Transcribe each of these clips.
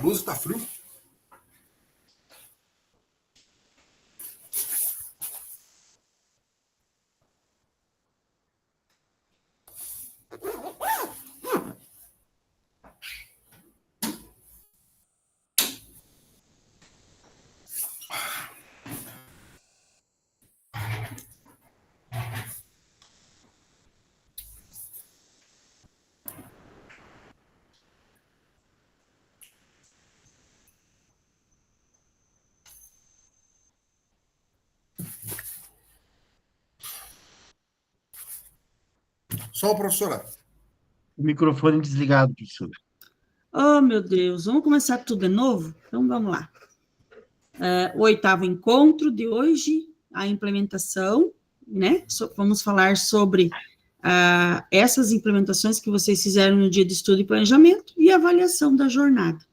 blusa, tá frio. Só, professora. O microfone desligado, professor. Oh, meu Deus, vamos começar tudo de novo? Então, vamos lá. O 8º encontro de hoje, a implementação, né? Vamos falar sobre essas implementações que vocês fizeram no dia de estudo e planejamento e avaliação da jornada.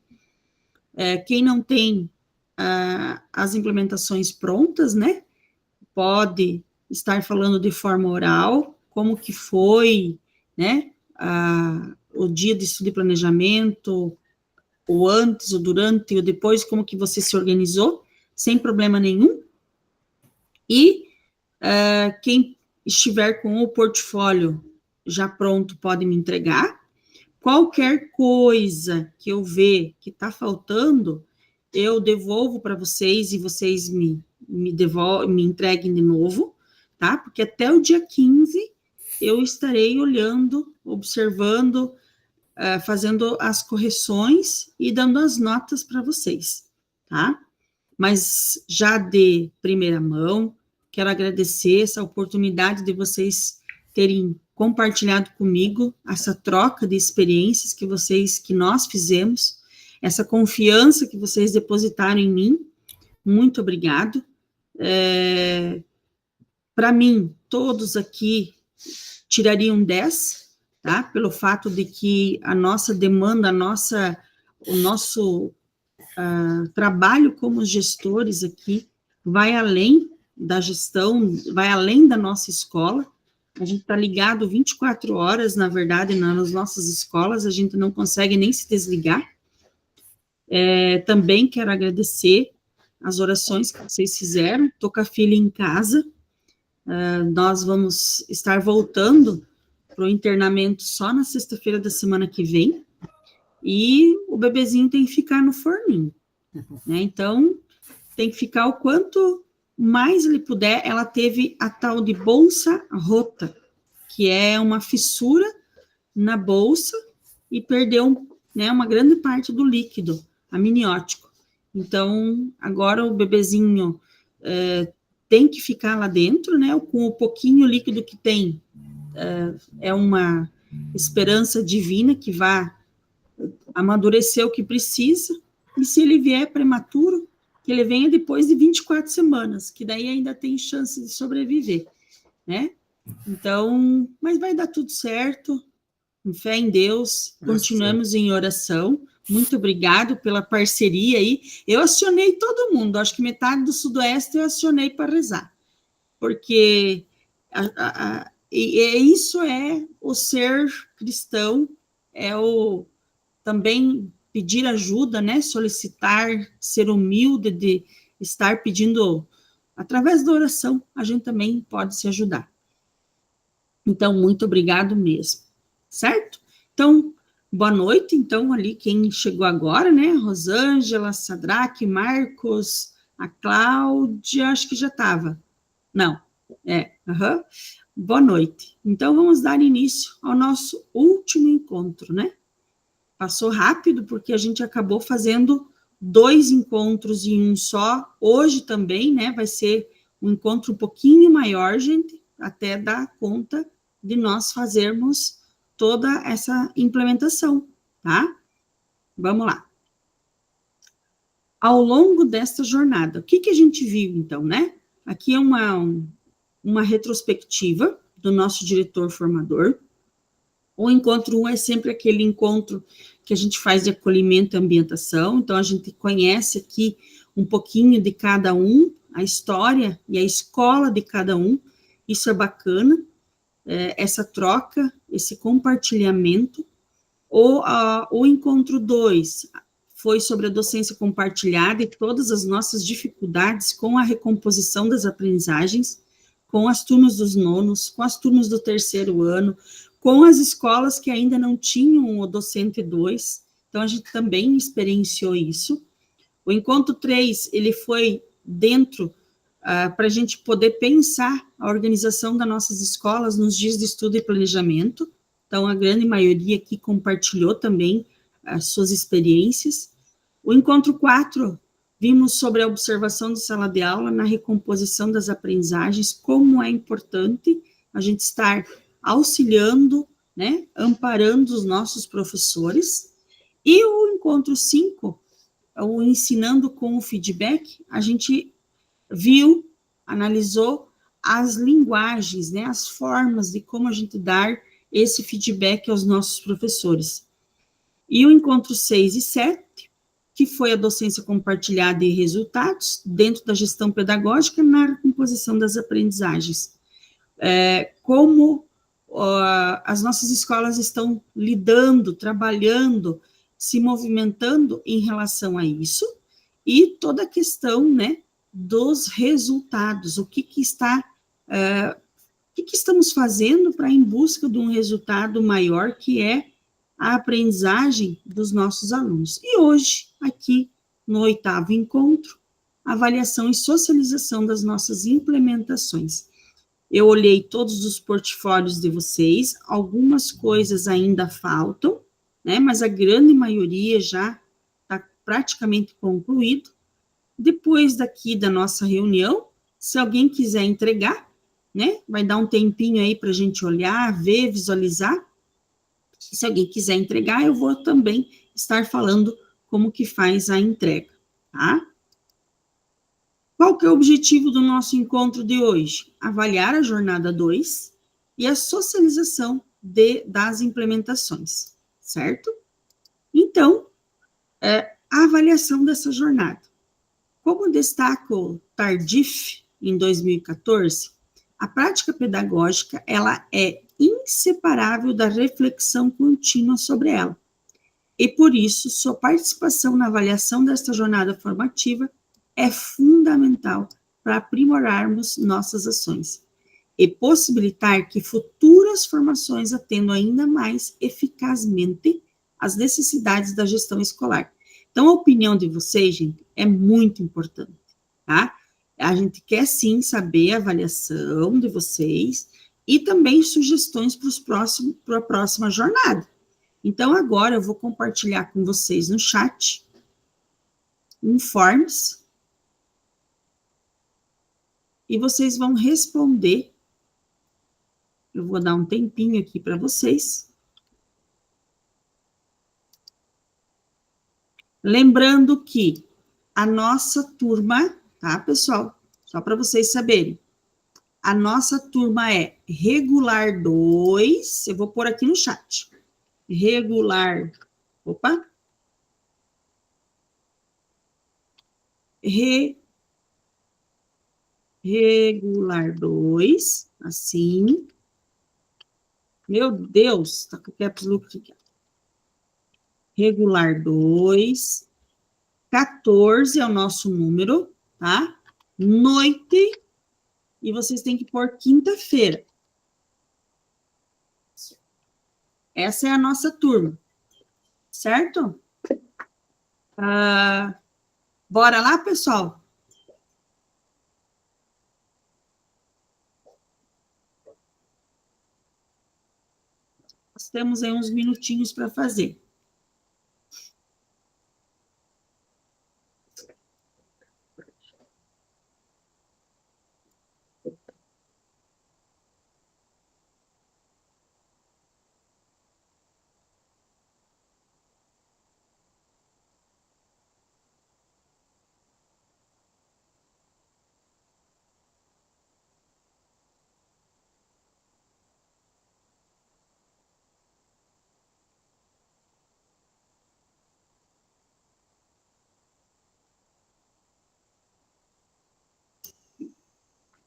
Quem não tem as implementações prontas, né? Pode estar falando de forma oral, como que foi, né? O dia de estudo e planejamento, o antes, o durante, o depois, como que você se organizou, sem problema nenhum. E quem estiver com o portfólio já pronto pode me entregar. Qualquer coisa que eu ver que está faltando, eu devolvo para vocês e vocês me entreguem de novo, tá? Porque até o dia 15 eu estarei olhando, observando, fazendo as correções e dando as notas para vocês, tá? Mas já de primeira mão, quero agradecer essa oportunidade de vocês terem compartilhado comigo essa troca de experiências que nós fizemos, essa confiança que vocês depositaram em mim. Muito obrigado. Para mim, todos aqui tirariam 10, tá? Pelo fato de que a nossa demanda, o nosso trabalho como gestores aqui vai além da gestão, vai além da nossa escola. A gente está ligado 24 horas, na verdade, nas nossas escolas, a gente não consegue nem se desligar. Também quero agradecer as orações que vocês fizeram. Estou com a filha em casa. Nós vamos estar voltando para o internamento só na sexta-feira da semana que vem, e o bebezinho tem que ficar no forninho, né? Então, tem que ficar o quanto mais ele puder. Ela teve a tal de bolsa rota, que é uma fissura na bolsa e perdeu, né, uma grande parte do líquido amniótico. Então, agora o bebezinho tem que ficar lá dentro, né, com o pouquinho líquido que tem. É uma esperança divina que vá amadurecer o que precisa, e se ele vier prematuro, que ele venha depois de 24 semanas, que daí ainda tem chance de sobreviver, né? Então, mas vai dar tudo certo, com fé em Deus, continuamos em oração. Muito obrigado pela parceria aí. Eu acionei todo mundo, acho que metade do Sudoeste eu acionei para rezar, porque isso é o ser cristão, também pedir ajuda, né, solicitar, ser humilde, de estar pedindo, através da oração, a gente também pode se ajudar. Então, muito obrigado mesmo, certo? Então, boa noite, então, ali quem chegou agora, né, Rosângela, Sadraque, Marcos, a Cláudia, acho que já estava. Não, boa noite. Então, vamos dar início ao nosso último encontro, né? Passou rápido, porque a gente acabou fazendo 2 encontros em um só. Hoje também, né, vai ser um encontro um pouquinho maior, gente, até dar conta de nós fazermos toda essa implementação, tá? Vamos lá. Ao longo desta jornada, o que a gente viu, então, né? Aqui é uma retrospectiva do nosso diretor formador. O encontro 1 é sempre aquele encontro que a gente faz de acolhimento e ambientação, então a gente conhece aqui um pouquinho de cada um, a história e a escola de cada um. Isso é bacana, essa troca, esse compartilhamento. O encontro 2 foi sobre a docência compartilhada e todas as nossas dificuldades com a recomposição das aprendizagens, com as turmas dos nonos, com as turmas do terceiro ano, com as escolas que ainda não tinham o docente 2, então a gente também experienciou isso. O encontro 3, ele foi dentro, para a gente poder pensar a organização das nossas escolas nos dias de estudo e planejamento, então a grande maioria aqui compartilhou também as suas experiências. O encontro 4, vimos sobre a observação de sala de aula na recomposição das aprendizagens, como é importante a gente estar auxiliando, né, amparando os nossos professores. E o encontro 5, o ensinando com o feedback, a gente viu, analisou as linguagens, né, as formas de como a gente dar esse feedback aos nossos professores. E o encontro 6 e 7, que foi a docência compartilhada e resultados dentro da gestão pedagógica na composição das aprendizagens. Como as nossas escolas estão lidando, trabalhando, se movimentando em relação a isso, e toda a questão, né, dos resultados, o que estamos fazendo para em busca de um resultado maior, que é a aprendizagem dos nossos alunos. E hoje, aqui no 8º encontro, avaliação e socialização das nossas implementações. Eu olhei todos os portfólios de vocês, algumas coisas ainda faltam, né, mas a grande maioria já está praticamente concluído. Depois daqui da nossa reunião, se alguém quiser entregar, né, vai dar um tempinho aí para a gente olhar, ver, visualizar. Se alguém quiser entregar, eu vou também estar falando como que faz a entrega, tá? Qual que é o objetivo do nosso encontro de hoje? Avaliar a jornada 2 e a socialização das implementações, certo? Então, a avaliação dessa jornada. Como destaca o Tardif, em 2014, a prática pedagógica, ela é inseparável da reflexão contínua sobre ela. E, por isso, sua participação na avaliação desta jornada formativa é fundamental para aprimorarmos nossas ações e possibilitar que futuras formações atendam ainda mais eficazmente às necessidades da gestão escolar. Então, a opinião de vocês, gente, é muito importante, tá? A gente quer, sim, saber a avaliação de vocês e também sugestões para a próxima jornada. Então, agora eu vou compartilhar com vocês no chat um Forms e vocês vão responder. Eu vou dar um tempinho aqui para vocês. Lembrando que a nossa turma, tá, pessoal? Só para vocês saberem. A nossa turma é regular 2. Eu vou pôr aqui no chat. Regular. Opa. Regular 2. Assim. Meu Deus, tá com o caps lock aqui. Regular 2. 14 é o nosso número, tá? Noite. E vocês têm que pôr quinta-feira. Essa é a nossa turma. Certo? Bora lá, pessoal? Nós temos aí uns minutinhos para fazer.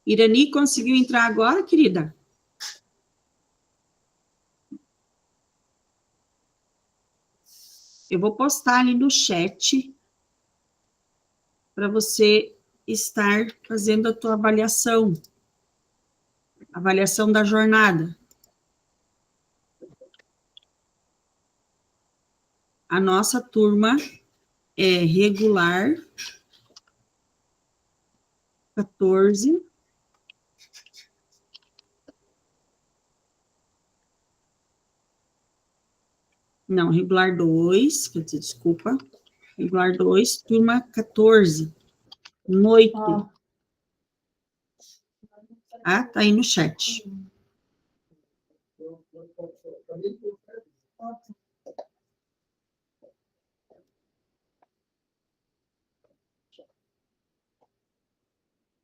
Irani, conseguiu entrar agora, querida? Eu vou postar ali no chat para você estar fazendo a tua avaliação da jornada. A nossa turma é regular 14. Não, regular 2, quer dizer, desculpa. Regular 2, turma 14, noite. Ah, tá aí no chat.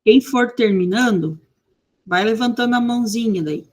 Quem for terminando, vai levantando a mãozinha daí.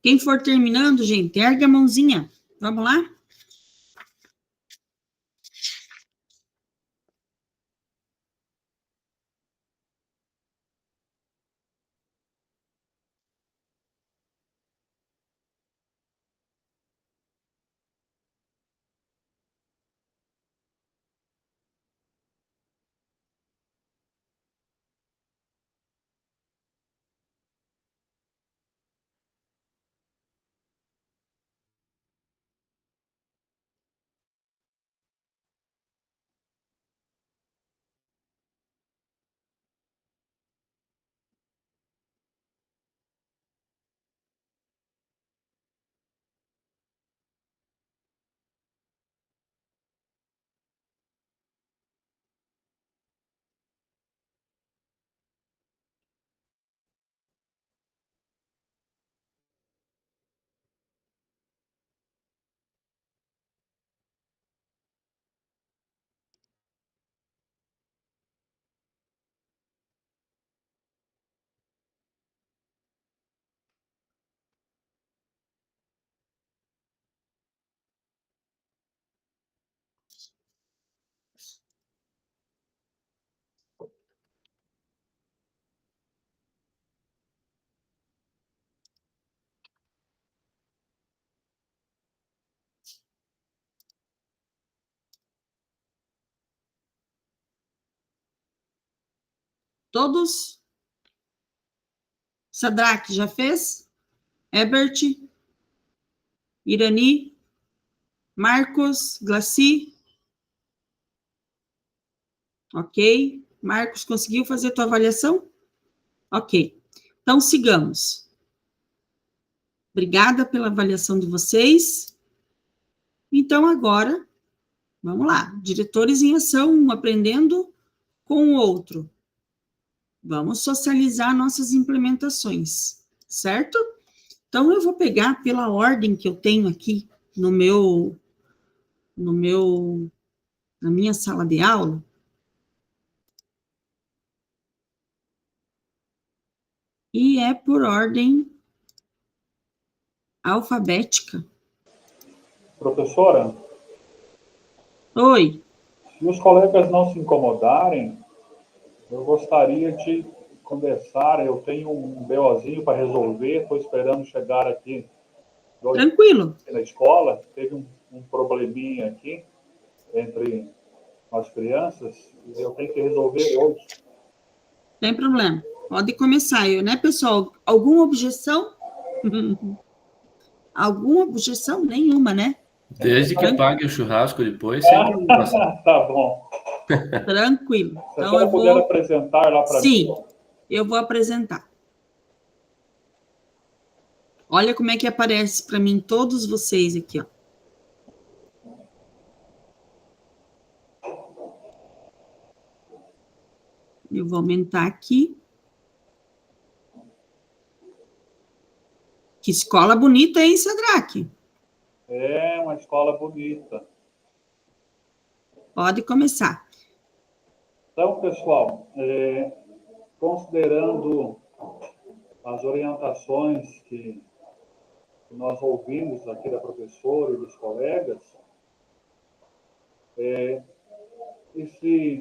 Quem for terminando, gente, ergue a mãozinha. Vamos lá? Todos? Sadraque já fez? Herbert? Irani? Marcos? Glaci? Ok. Marcos, conseguiu fazer a tua avaliação? Ok. Então, sigamos. Obrigada pela avaliação de vocês. Então, agora, vamos lá. Diretores em ação, um aprendendo com o outro. Vamos socializar nossas implementações, certo? Então, eu vou pegar pela ordem que eu tenho aqui na minha sala de aula. E é por ordem alfabética. Professora, Oi. se os colegas não se incomodarem, eu gostaria de conversar. Eu tenho um BOzinho para resolver, estou esperando chegar aqui Tranquilo. na escola. Teve um probleminha aqui entre as crianças e eu tenho que resolver hoje. Sem problema. Pode começar, né, pessoal? Alguma objeção? Alguma objeção? Nenhuma, né? Desde que pague o churrasco depois, sem preocupação. Tá bom. Tranquilo. Se Então, a eu puder vou... apresentar lá para mim. Sim, eu vou apresentar. Olha como é que aparece para mim todos vocês aqui, ó. Eu vou aumentar aqui. Que escola bonita, hein, Sadraque? É uma escola bonita. Pode começar. Então, pessoal, considerando as orientações que nós ouvimos aqui da professora e dos colegas,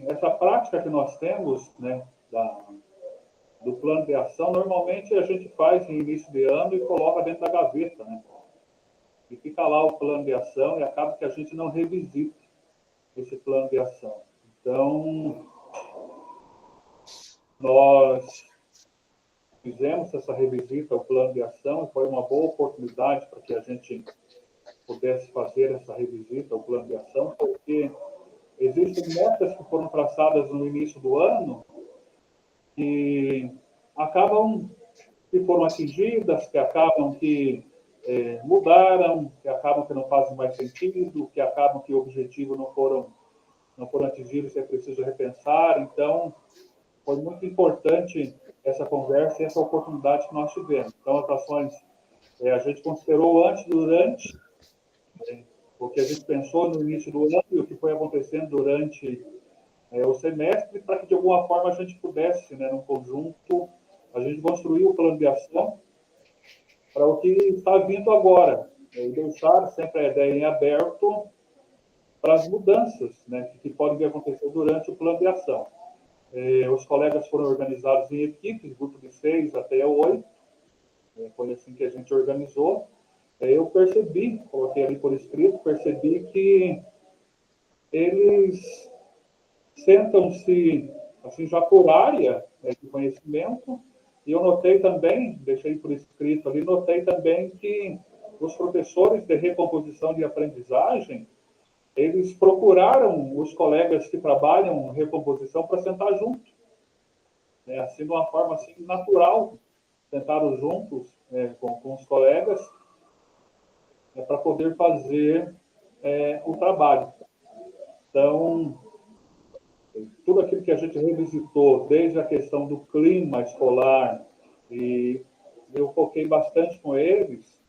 essa prática que nós temos, né, do plano de ação, normalmente a gente faz em início de ano e coloca dentro da gaveta, né? E fica lá o plano de ação e acaba que a gente não revisita esse plano de ação. Então, nós fizemos essa revisita ao plano de ação e foi uma boa oportunidade para que a gente pudesse fazer essa revisita ao plano de ação, porque existem metas que foram traçadas no início do ano que acabam que foram atingidas, que acabam que mudaram, que acabam que não fazem mais sentido, que acabam que o objetivo não foram atingidos, é preciso repensar. Então, foi muito importante essa conversa e essa oportunidade que nós tivemos. Então, as ações a gente considerou antes, durante, o que a gente pensou no início do ano e o que foi acontecendo durante o semestre, para que, de alguma forma, a gente pudesse, né, num conjunto, a gente construir o plano de ação para o que está vindo agora, e deixar sempre a ideia em aberto para as mudanças, né, que podem acontecer durante o plano de ação. Os colegas foram organizados em equipes, grupo de 6 até 8, foi assim que a gente organizou. Eu percebi, coloquei ali por escrito, percebi que eles sentam-se assim, já por área, né, de conhecimento, e eu notei também, deixei por escrito ali, notei também que os professores de recomposição de aprendizagem, eles procuraram os colegas que trabalham em recomposição para sentar junto, né, assim, de uma forma assim, natural, sentaram juntos com os colegas para poder fazer o trabalho. Então, tudo aquilo que a gente revisitou, desde a questão do clima escolar, e eu foquei bastante com eles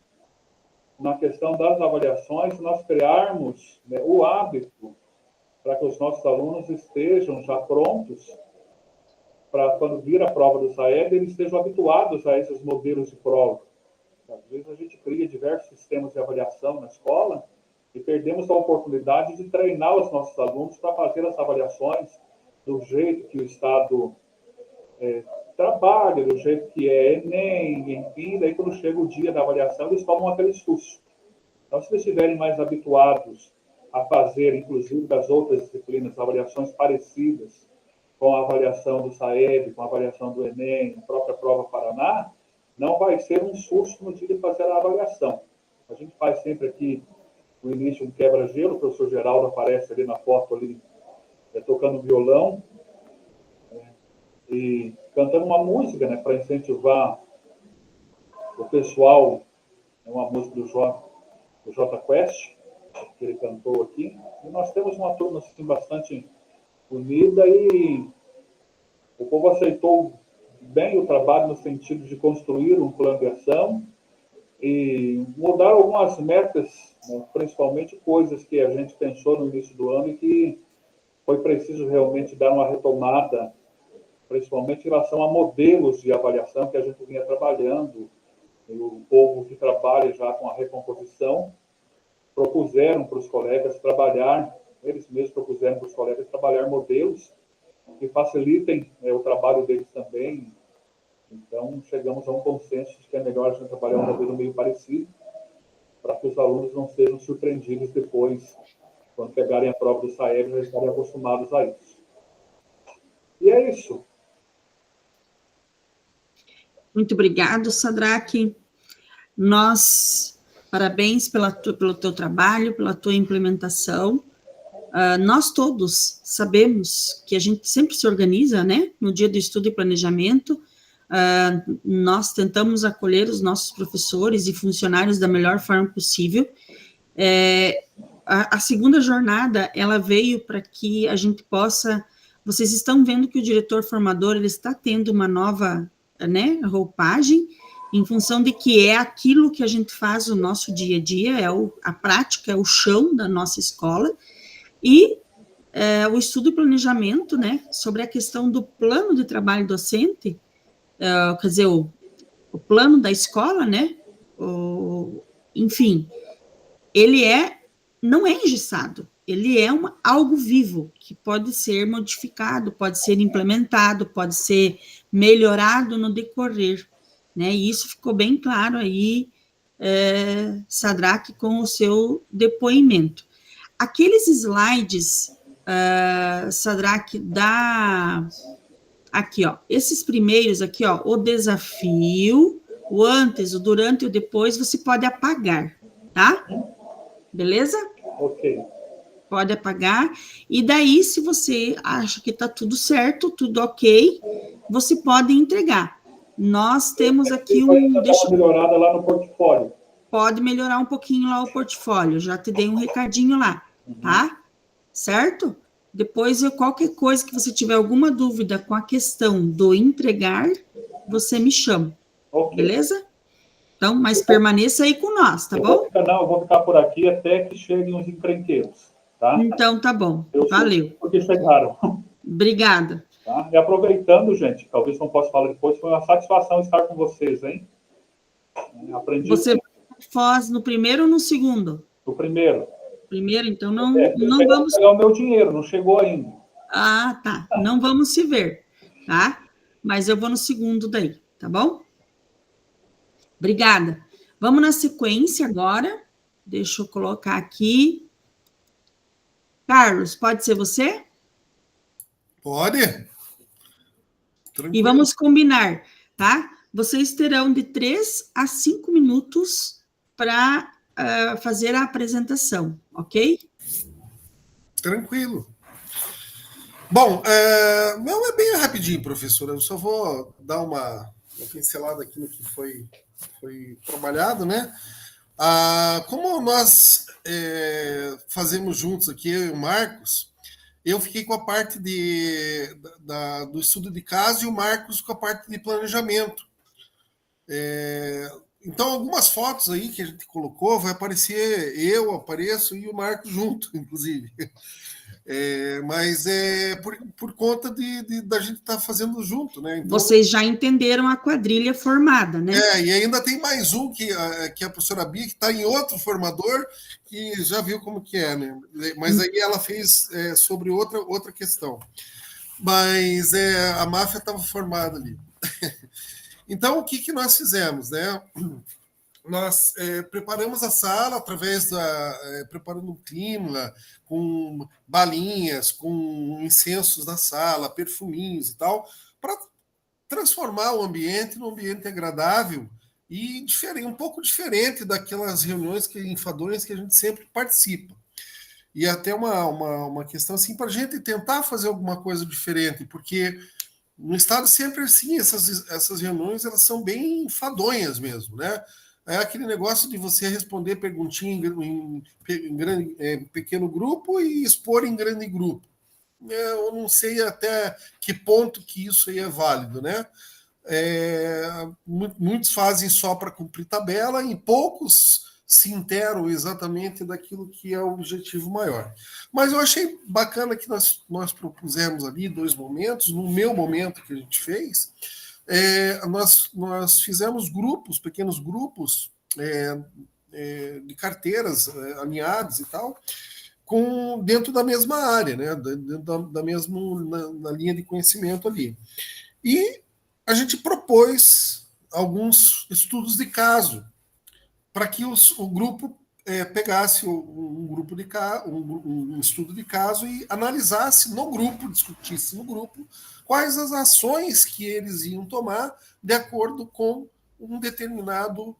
na questão das avaliações, nós criarmos, né, o hábito para que os nossos alunos estejam já prontos para, quando vir a prova do SAEB, eles estejam habituados a esses modelos de prova. Às vezes a gente cria diversos sistemas de avaliação na escola e perdemos a oportunidade de treinar os nossos alunos para fazer as avaliações do jeito que o Estado trabalha, do jeito que é Enem, enfim, daí quando chega o dia da avaliação, eles tomam aquele susto. Então, se eles estiverem mais habituados a fazer, inclusive, das outras disciplinas, avaliações parecidas com a avaliação do SAEB, com a avaliação do Enem, a própria Prova Paraná, não vai ser um susto no dia de fazer a avaliação. A gente faz sempre aqui o início de quebra-gelo, o professor Geraldo aparece ali na foto, ali, tocando violão, e cantando uma música, né, para incentivar o pessoal, uma música do Jota Quest, que ele cantou aqui. E nós temos uma turma assim, bastante unida e o povo aceitou bem o trabalho no sentido de construir um plano de ação e mudar algumas metas, né, principalmente coisas que a gente pensou no início do ano e que foi preciso realmente dar uma retomada, principalmente em relação a modelos de avaliação que a gente vinha trabalhando. E o povo que trabalha já com a recomposição propuseram para os colegas trabalhar, eles mesmos propuseram para os colegas trabalhar modelos que facilitem o trabalho deles também. Então, chegamos a um consenso de que é melhor a gente trabalhar um modelo meio parecido, para que os alunos não sejam surpreendidos depois, quando pegarem a prova do SAEB, já estarem acostumados a isso. E é isso. Muito obrigado, Sadraque. Parabéns pelo teu trabalho, pela tua implementação. Nós todos sabemos que a gente sempre se organiza, né? No dia do estudo e planejamento, nós tentamos acolher os nossos professores e funcionários da melhor forma possível. A segunda jornada, ela veio para que a gente possa... Vocês estão vendo que o diretor formador, ele está tendo uma nova, né, roupagem, em função de que é aquilo que a gente faz no nosso dia a dia, a prática, é o chão da nossa escola, e o estudo e planejamento, né, sobre a questão do plano de trabalho docente, quer dizer, o plano da escola, né, enfim, ele não é engessado, ele é algo vivo, que pode ser modificado, pode ser implementado, pode ser melhorado no decorrer, né, e isso ficou bem claro aí, Sadraque, com o seu depoimento. Aqueles slides, Sadraque, aqui, ó, esses primeiros aqui, ó, o desafio, o antes, o durante e o depois, você pode apagar, tá? Beleza? Ok. Pode apagar, e daí, se você acha que tá tudo certo, tudo ok, você pode entregar. Nós temos aqui Deixa uma melhorada lá no portfólio. Pode melhorar um pouquinho lá o portfólio, já te dei um recadinho lá, tá? Certo? Depois, qualquer coisa que você tiver alguma dúvida com a questão do entregar, você me chama, okay. Beleza? Então, mas permaneça aí com nós, tá bom? Eu vou ficar por aqui até que cheguem os encrenqueiros, tá? Então, tá bom. Valeu. Porque chegaram. Obrigada. Tá? E aproveitando, gente, talvez não possa falar depois, foi uma satisfação estar com vocês, hein? Aprendi Você faz no primeiro ou no segundo? no primeiro. Primeiro, então não Eu vamos... pegar o meu dinheiro, não chegou ainda. Ah, tá. Não vamos se ver, tá? Mas eu vou no segundo daí, tá bom? Obrigada. Vamos na sequência agora. Deixa eu colocar aqui. Carlos, pode ser você? Pode? Tranquilo. E vamos combinar, tá? Vocês terão de 3 a 5 minutos para fazer a apresentação, ok? Tranquilo. Bom, não é bem rapidinho, professora. Eu só vou dar uma pincelada aqui no que foi trabalhado, né? Como nós fazemos juntos aqui, eu e o Marcos, eu fiquei com a parte do estudo de caso e o Marcos com a parte de planejamento. Então, algumas fotos aí que a gente colocou, vai aparecer eu, apareço e o Marcos junto, inclusive. Mas é por conta da gente estar fazendo junto, né? Então, Vocês já entenderam a quadrilha formada, né? e ainda tem mais um que a professora Bia, que está em outro formador, que já viu como que é, né? Mas aí ela fez sobre outra questão. Mas a máfia estava formada ali. Então, o que nós fizemos, né? Nós preparamos a sala através preparando um clima, com balinhas, com incensos na sala, perfuminhos e tal, para transformar o ambiente num ambiente agradável e um pouco diferente daquelas reuniões enfadonhas que a gente sempre participa. E até uma questão assim, para a gente tentar fazer alguma coisa diferente, porque no Estado sempre assim, essas reuniões elas são bem enfadonhas mesmo, né? É aquele negócio de você responder perguntinha em pequeno grupo e expor em grande grupo. Eu não sei até que ponto que isso aí é válido, né? Muitos fazem só para cumprir tabela e poucos se interam exatamente daquilo que é o objetivo maior. Mas eu achei bacana que nós propusemos ali 2 momentos. No meu momento que a gente fez, nós fizemos pequenos grupos de carteiras alinhados e tal, dentro da mesma área, né? Dentro da mesma na linha de conhecimento ali. E a gente propôs alguns estudos de caso para que o grupo pegasse um grupo um estudo de caso e analisasse no grupo, discutisse no grupo quais as ações que eles iam tomar de acordo com um determinado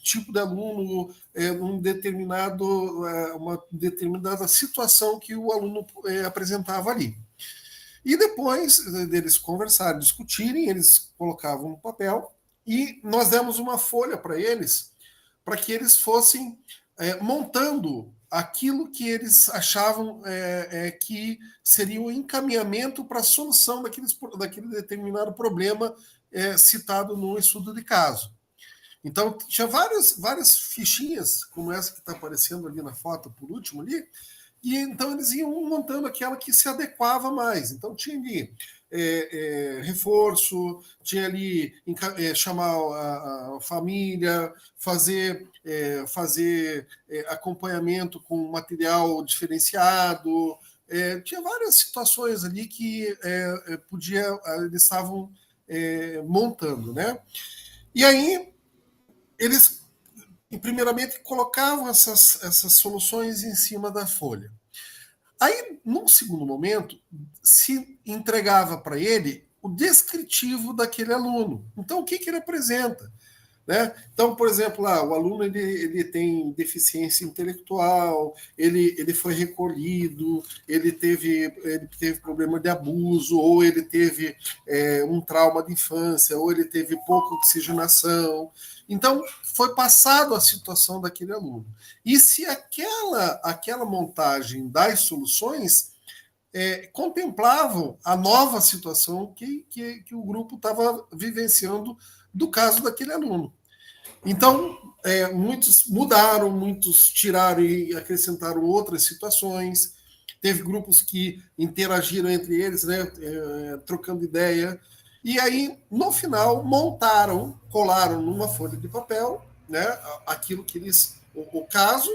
tipo de aluno, uma determinada situação que o aluno apresentava ali. E depois deles conversarem, discutirem, eles colocavam no papel e nós demos uma folha para eles, para que eles fossem montando aquilo que eles achavam que seria o encaminhamento para a solução daquele determinado problema citado no estudo de caso. Então, tinha várias fichinhas, como essa que está aparecendo ali na foto, por último ali, e então eles iam montando aquela que se adequava mais. Então, tinha ali reforço, tinha ali chamar a família, fazer acompanhamento com material diferenciado. Tinha várias situações ali que eles estavam montando, né? E aí eles primeiramente colocavam essas soluções em cima da folha. Aí, num segundo momento, se entregava para ele o descritivo daquele aluno. Então, o que ele apresenta? Né? Então, por exemplo, o aluno ele tem deficiência intelectual, ele foi recolhido, ele teve problema de abuso, ou ele teve um trauma de infância, ou ele teve pouca oxigenação. Então, foi passado a situação daquele aluno. E se aquela montagem das soluções contemplavam a nova situação que o grupo estava vivenciando do caso daquele aluno. Então, muitos mudaram, muitos tiraram e acrescentaram outras situações. Teve grupos que interagiram entre eles, né, trocando ideia. E aí, no final, colaram numa folha de papel, né, aquilo que o caso,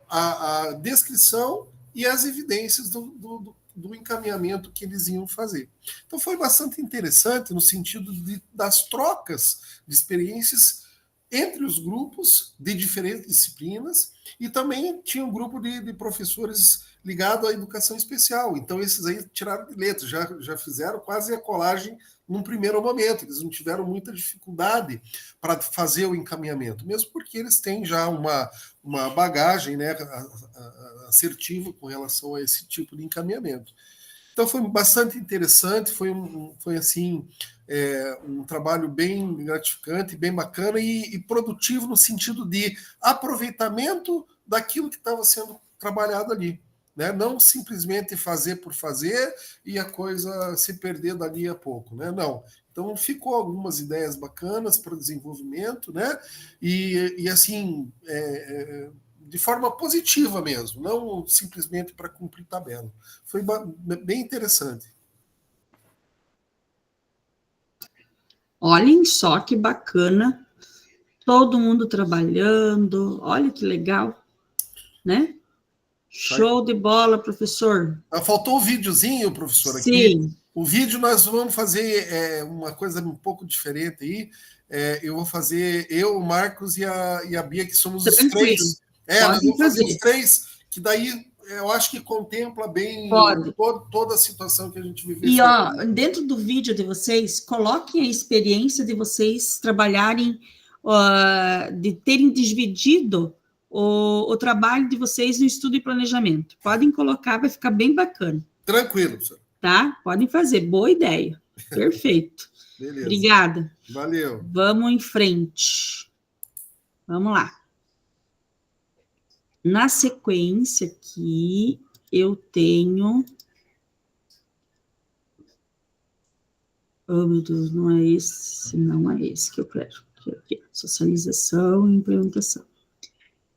a descrição e as evidências do encaminhamento que eles iam fazer. Então foi bastante interessante no sentido das trocas de experiências entre os grupos de diferentes disciplinas, e também tinha um grupo de professores ligado à educação especial. Então esses aí tiraram de letra, já fizeram quase a colagem num primeiro momento, eles não tiveram muita dificuldade para fazer o encaminhamento, mesmo porque eles têm já uma bagagem, né, assertiva com relação a esse tipo de encaminhamento. Então foi bastante interessante, foi assim, um trabalho bem gratificante, bem bacana e produtivo no sentido de aproveitamento daquilo que estava sendo trabalhado ali. Né? Não simplesmente fazer por fazer e a coisa se perder dali a pouco. Né? Não. Então ficou algumas ideias bacanas para desenvolvimento, né? E assim, de forma positiva mesmo, não simplesmente para cumprir tabela. Foi bem interessante. Olhem só que bacana, todo mundo trabalhando, olha que legal, né? Show de bola, professor. Faltou o videozinho, professor, aqui. Sim. O vídeo nós vamos fazer uma coisa um pouco diferente aí. Eu vou fazer, o Marcos e a Bia, que somos os três. Nós vamos fazer os três, que daí eu acho que contempla bem toda a situação que a gente vive. E ó, dentro do vídeo de vocês, coloquem a experiência de vocês trabalharem, de terem dividido o trabalho de vocês no estudo e planejamento. Podem colocar, vai ficar bem bacana. Tranquilo, professor. Tá? Podem fazer, boa ideia. Perfeito. Beleza. Obrigada. Valeu. Vamos em frente. Vamos lá. Na sequência aqui, eu tenho... Oh, meu Deus, não é esse que eu quero. Aqui, socialização e implementação.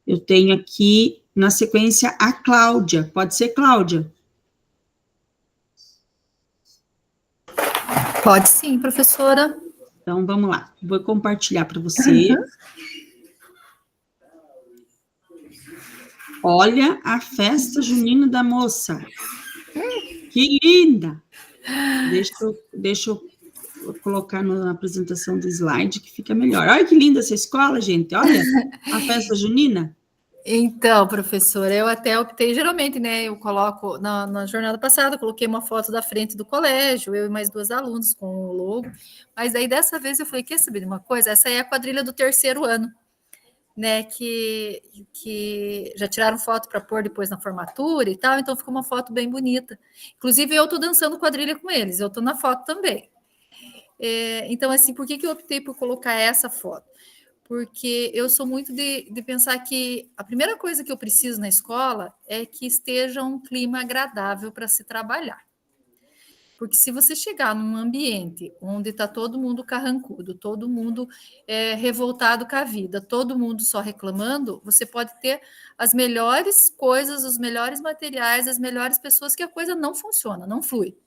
Eu tenho aqui, na sequência, a Cláudia. Pode ser, Cláudia? Pode sim, professora. Então, vamos lá. Vou compartilhar para você. Olha a festa junina da moça. Que linda! Deixa eu colocar na apresentação do slide, que fica melhor. Olha que linda essa escola, gente. Olha a festa junina. Então, professora, eu até optei, geralmente, né, eu coloco, na jornada passada, eu coloquei uma foto da frente do colégio, eu e mais 2 alunos com o logo, mas daí dessa vez eu falei, quer saber de uma coisa? Essa aí é a quadrilha do 3º ano, né, que já tiraram foto para pôr depois na formatura e tal, então ficou uma foto bem bonita. Inclusive, eu estou dançando quadrilha com eles, eu estou na foto também. Então, assim, por que eu optei por colocar essa foto? Porque eu sou muito de pensar que a primeira coisa que eu preciso na escola é que esteja um clima agradável para se trabalhar. Porque se você chegar num ambiente onde está todo mundo carrancudo, todo mundo revoltado com a vida, todo mundo só reclamando, você pode ter as melhores coisas, os melhores materiais, as melhores pessoas, que a coisa não funciona, não flui.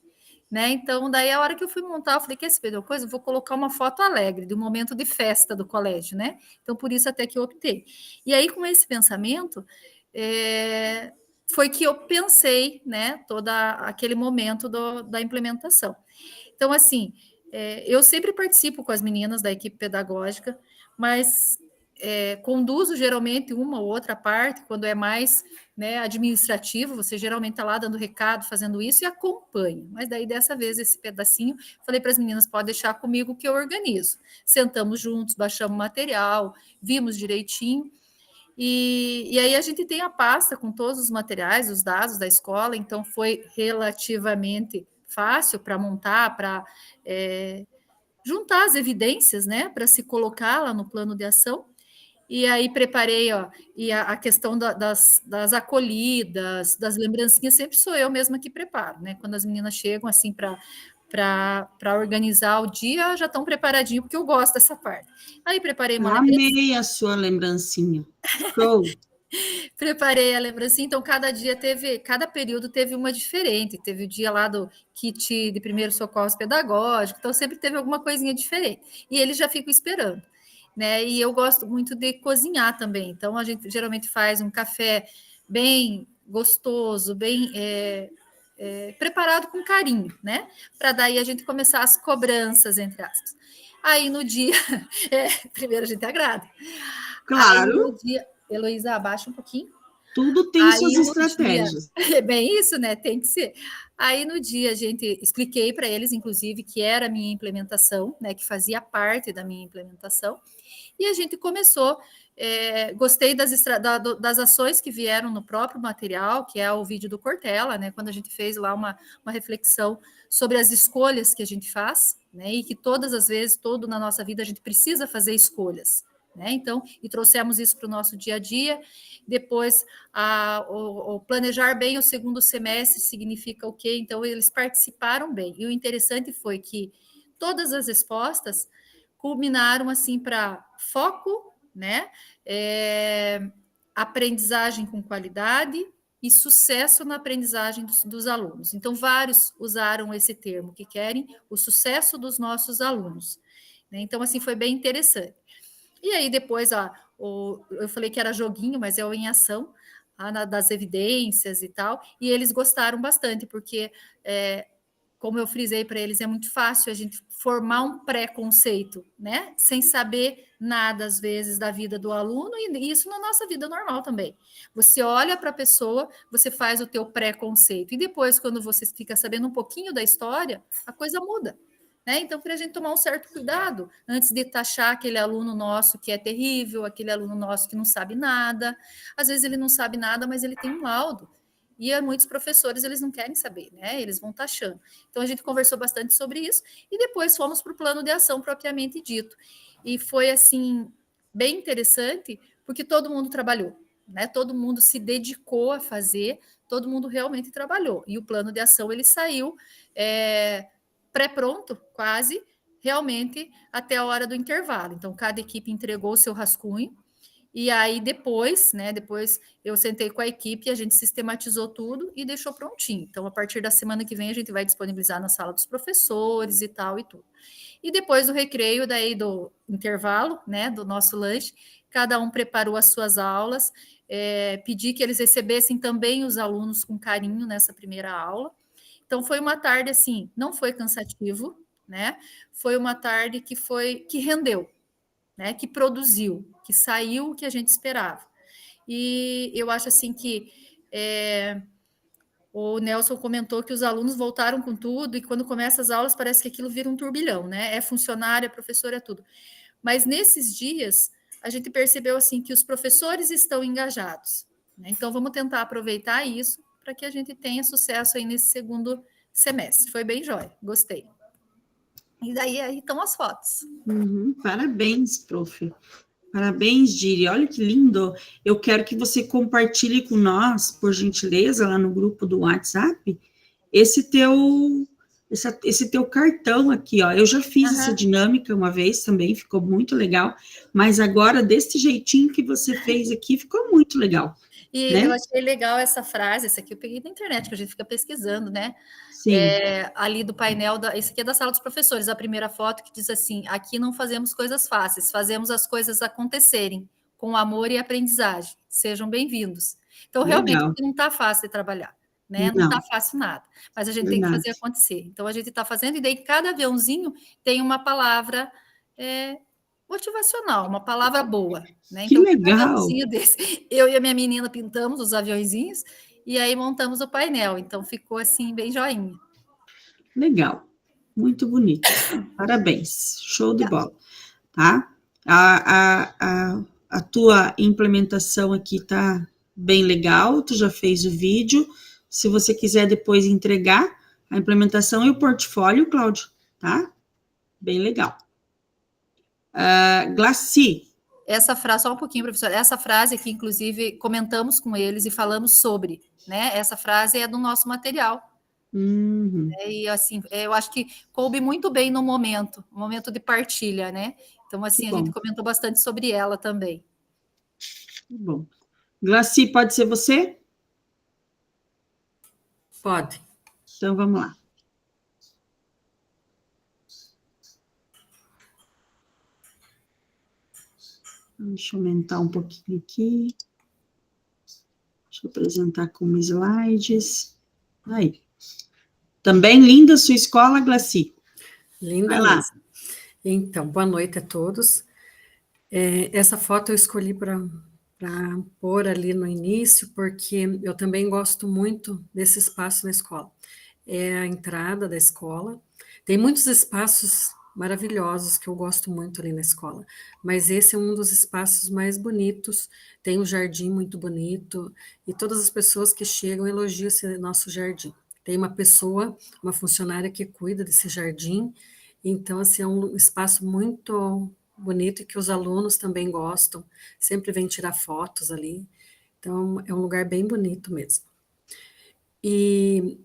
Né? Então, daí a hora que eu fui montar, eu falei, quer saber de uma coisa? Eu vou colocar uma foto alegre, de um momento de festa do colégio, né? Então, por isso até que eu optei. E aí, com esse pensamento, foi que eu pensei, né, todo aquele momento da implementação. Então, assim, eu sempre participo com as meninas da equipe pedagógica, mas conduzo geralmente uma ou outra parte, quando é mais, né, administrativo, você geralmente está lá dando recado, fazendo isso, e acompanha. Mas daí, dessa vez, esse pedacinho, falei para as meninas, pode deixar comigo que eu organizo. Sentamos juntos, baixamos material, vimos direitinho, e aí a gente tem a pasta com todos os materiais, os dados da escola, então foi relativamente fácil para montar, para juntar as evidências, né, para se colocar lá no plano de ação. E aí preparei, e a questão das acolhidas, das lembrancinhas, sempre sou eu mesma que preparo, né? Quando as meninas chegam assim para organizar o dia, já estão preparadinho, porque eu gosto dessa parte. Aí preparei uma Amei a sua lembrancinha. Show. Preparei a lembrancinha, então cada período teve uma diferente. Teve o dia lá do kit de primeiros socorros pedagógicos, então sempre teve alguma coisinha diferente. E eles já ficam esperando, né? E eu gosto muito de cozinhar também. Então a gente geralmente faz um café bem gostoso, bem preparado com carinho, né? Para daí a gente começar as cobranças, entre aspas. Aí no dia, primeiro a gente agrada. Claro. Aí no dia, Heloísa, abaixa um pouquinho. Tudo tem suas estratégias. É bem isso, né? Tem que ser. Aí no dia a gente expliquei para eles, inclusive, que era a minha implementação, né? Que fazia parte da minha implementação. E a gente começou. Gostei das ações que vieram no próprio material, que é o vídeo do Cortella, né? Quando a gente fez lá uma reflexão sobre as escolhas que a gente faz, né? E que todas as vezes, na nossa vida, a gente precisa fazer escolhas. Né? Então, e trouxemos isso para o nosso dia a dia. Depois, o planejar bem o segundo semestre significa o quê? Então, eles participaram bem. E o interessante foi que todas as respostas culminaram assim para foco, né? Aprendizagem com qualidade e sucesso na aprendizagem dos alunos. Então, vários usaram esse termo, que querem o sucesso dos nossos alunos. Né? Então, assim, foi bem interessante. E aí depois, eu falei que era joguinho, mas é o em ação, das evidências e tal, e eles gostaram bastante, porque, como eu frisei para eles, é muito fácil a gente formar um preconceito, né? Sem saber nada, às vezes, da vida do aluno, e isso na nossa vida normal também. Você olha para a pessoa, você faz o teu preconceito, e depois, quando você fica sabendo um pouquinho da história, a coisa muda. Né? Então, para a gente tomar um certo cuidado antes de taxar aquele aluno nosso que é terrível, aquele aluno nosso que não sabe nada. Às vezes ele não sabe nada, mas ele tem um laudo. E muitos professores, eles não querem saber, né? Eles vão taxando. Então, a gente conversou bastante sobre isso e depois fomos para o plano de ação propriamente dito. E foi, assim, bem interessante, porque todo mundo trabalhou, né? Todo mundo se dedicou a fazer, todo mundo realmente trabalhou. E o plano de ação, ele saiu... pré-pronto, quase, realmente até a hora do intervalo. Então, cada equipe entregou o seu rascunho, e aí depois eu sentei com a equipe, a gente sistematizou tudo e deixou prontinho. Então, a partir da semana que vem, a gente vai disponibilizar na sala dos professores e tal e tudo. E depois do recreio, daí do intervalo, né, do nosso lanche, cada um preparou as suas aulas, pedi que eles recebessem também os alunos com carinho nessa primeira aula. Então, foi uma tarde, assim, não foi cansativo, né? Foi uma tarde que rendeu, né? Que produziu, que saiu o que a gente esperava. E eu acho, assim, que o Nelson comentou que os alunos voltaram com tudo e quando começa as aulas parece que aquilo vira um turbilhão, né? É funcionário, é professor, é tudo. Mas nesses dias, a gente percebeu, assim, que os professores estão engajados, né? Então, vamos tentar aproveitar isso para que a gente tenha sucesso aí nesse segundo semestre. Foi bem jóia, gostei. E daí aí estão as fotos. Parabéns, prof. Parabéns, Giri. Olha que lindo. Eu quero que você compartilhe com nós, por gentileza, lá no grupo do WhatsApp, esse teu cartão aqui, ó. Eu já fiz essa dinâmica uma vez também, ficou muito legal, mas agora, desse jeitinho que você fez aqui, ficou muito legal. E né? eu achei legal essa frase, essa aqui eu peguei da internet, que a gente fica pesquisando, né? Sim. Ali do painel, esse aqui é da sala dos professores, a primeira foto que diz assim, aqui não fazemos coisas fáceis, fazemos as coisas acontecerem, com amor e aprendizagem. Sejam bem-vindos. Então, realmente, não está fácil de trabalhar, né? Não está fácil nada, mas a gente tem que fazer acontecer. Então, a gente está fazendo, e daí cada aviãozinho tem uma palavra motivacional, uma palavra boa, né? Que então, legal! Eu e a minha menina pintamos os aviãozinhos e aí montamos o painel, então ficou assim bem joinha. Legal, muito bonito. Parabéns, show de bola, tá? A tua implementação aqui tá bem legal, tu já fez o vídeo. Se você quiser depois entregar a implementação e o portfólio, Cláudio, tá? Bem legal. Glaci. Essa frase, só um pouquinho, professor, essa frase aqui, inclusive, comentamos com eles e falamos sobre, né? Essa frase é do nosso material. E assim, eu acho que coube muito bem no momento de partilha, né? Então, assim, a gente comentou bastante sobre ela também. Bom. Glaci, pode ser você? Pode. Então, vamos lá. Deixa eu aumentar um pouquinho aqui. Deixa eu apresentar como slides. Aí. Também linda sua escola, Glaci. Linda Vai lá. mesmo. Então, boa noite a todos. Essa foto eu escolhi para pôr ali no início, porque eu também gosto muito desse espaço na escola. É a entrada da escola. Tem muitos espaços maravilhosos que eu gosto muito ali na escola, mas esse é um dos espaços mais bonitos. Tem um jardim muito bonito, e todas as pessoas que chegam elogiam esse nosso jardim. Tem uma pessoa, uma funcionária que cuida desse jardim, então, assim, é um espaço muito bonito e que os alunos também gostam, sempre vêm tirar fotos ali. Então, é um lugar bem bonito mesmo. E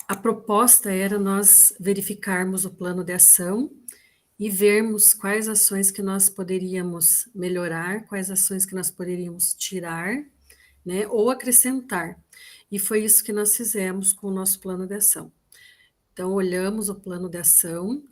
a proposta era nós verificarmos o plano de ação e vermos quais ações que nós poderíamos melhorar, quais ações que nós poderíamos tirar, né, ou acrescentar. E foi isso que nós fizemos com o nosso plano de ação. Então, olhamos o plano de ação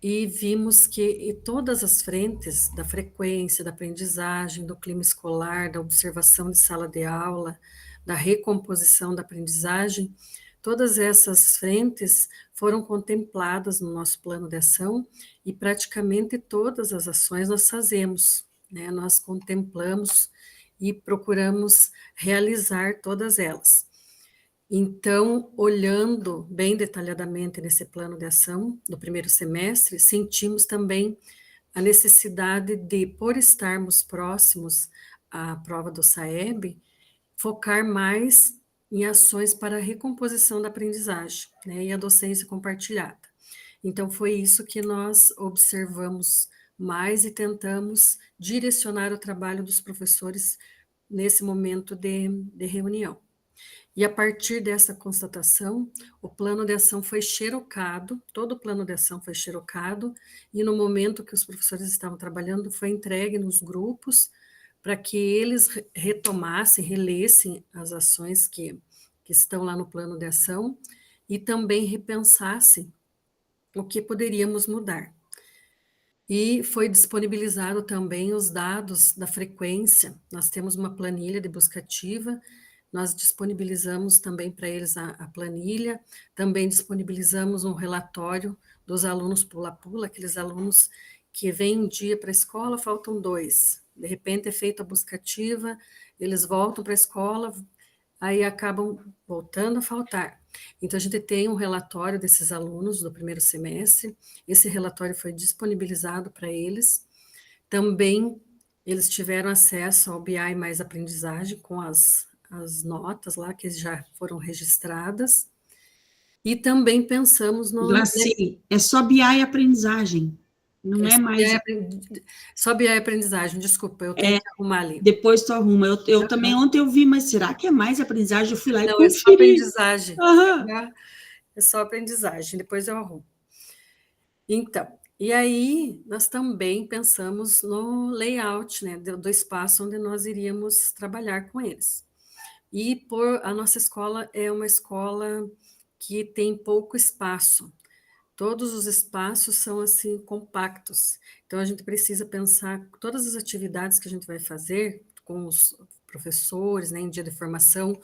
e vimos que em todas as frentes, da frequência, da aprendizagem, do clima escolar, da observação de sala de aula, da recomposição da aprendizagem, todas essas frentes foram contempladas no nosso plano de ação e praticamente todas as ações nós fazemos, né? Nós contemplamos e procuramos realizar todas elas. Então, olhando bem detalhadamente nesse plano de ação do primeiro semestre, sentimos também a necessidade de, por estarmos próximos à prova do SAEB, focar mais em ações para a recomposição da aprendizagem, né, e a docência compartilhada. Então, foi isso que nós observamos mais e tentamos direcionar o trabalho dos professores nesse momento de reunião. E a partir dessa constatação, o plano de ação foi xerocado, todo o plano de ação foi xerocado, e no momento que os professores estavam trabalhando, foi entregue nos grupos, para que eles retomassem, relessem as ações que estão lá no plano de ação, e também repensassem o que poderíamos mudar. E foi disponibilizado também os dados da frequência, nós temos uma planilha de busca ativa, nós disponibilizamos também para eles a planilha, também disponibilizamos um relatório dos alunos pula-pula, aqueles alunos que vêm um dia para a escola, faltam 2, de repente é feita a busca ativa, eles voltam para a escola, aí acabam voltando a faltar. Então, a gente tem um relatório desses alunos do primeiro semestre, esse relatório foi disponibilizado para eles, também eles tiveram acesso ao BI mais aprendizagem com as notas lá que já foram registradas, e também pensamos no... Glaci, é só BI e aprendizagem, não é mais... Só BI aprendizagem, desculpa, eu tenho que arrumar ali. Depois tu arruma, eu também ontem eu vi, mas será que é mais aprendizagem? Eu fui lá e conferi. Não, é só aprendizagem. Aham. É só aprendizagem, depois eu arrumo. Então, e aí nós também pensamos no layout, né, do espaço onde nós iríamos trabalhar com eles. E a nossa escola é uma escola que tem pouco espaço. Todos os espaços são assim compactos. Então a gente precisa pensar todas as atividades que a gente vai fazer com os professores, né, em dia de formação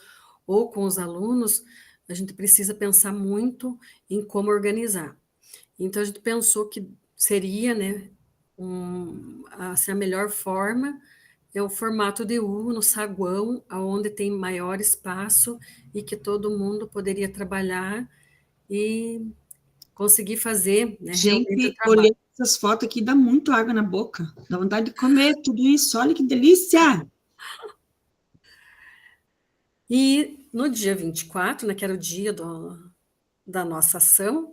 ou com os alunos, a gente precisa pensar muito em como organizar. Então a gente pensou que seria, né, assim, a melhor forma é o formato de U no saguão, onde tem maior espaço e que todo mundo poderia trabalhar e conseguir fazer, né, realmente o Gente, trabalho. olhando essas fotos aqui, dá muito água na boca. Dá vontade de comer tudo isso. Olha que delícia! E no dia 24, né, que era o dia da nossa ação,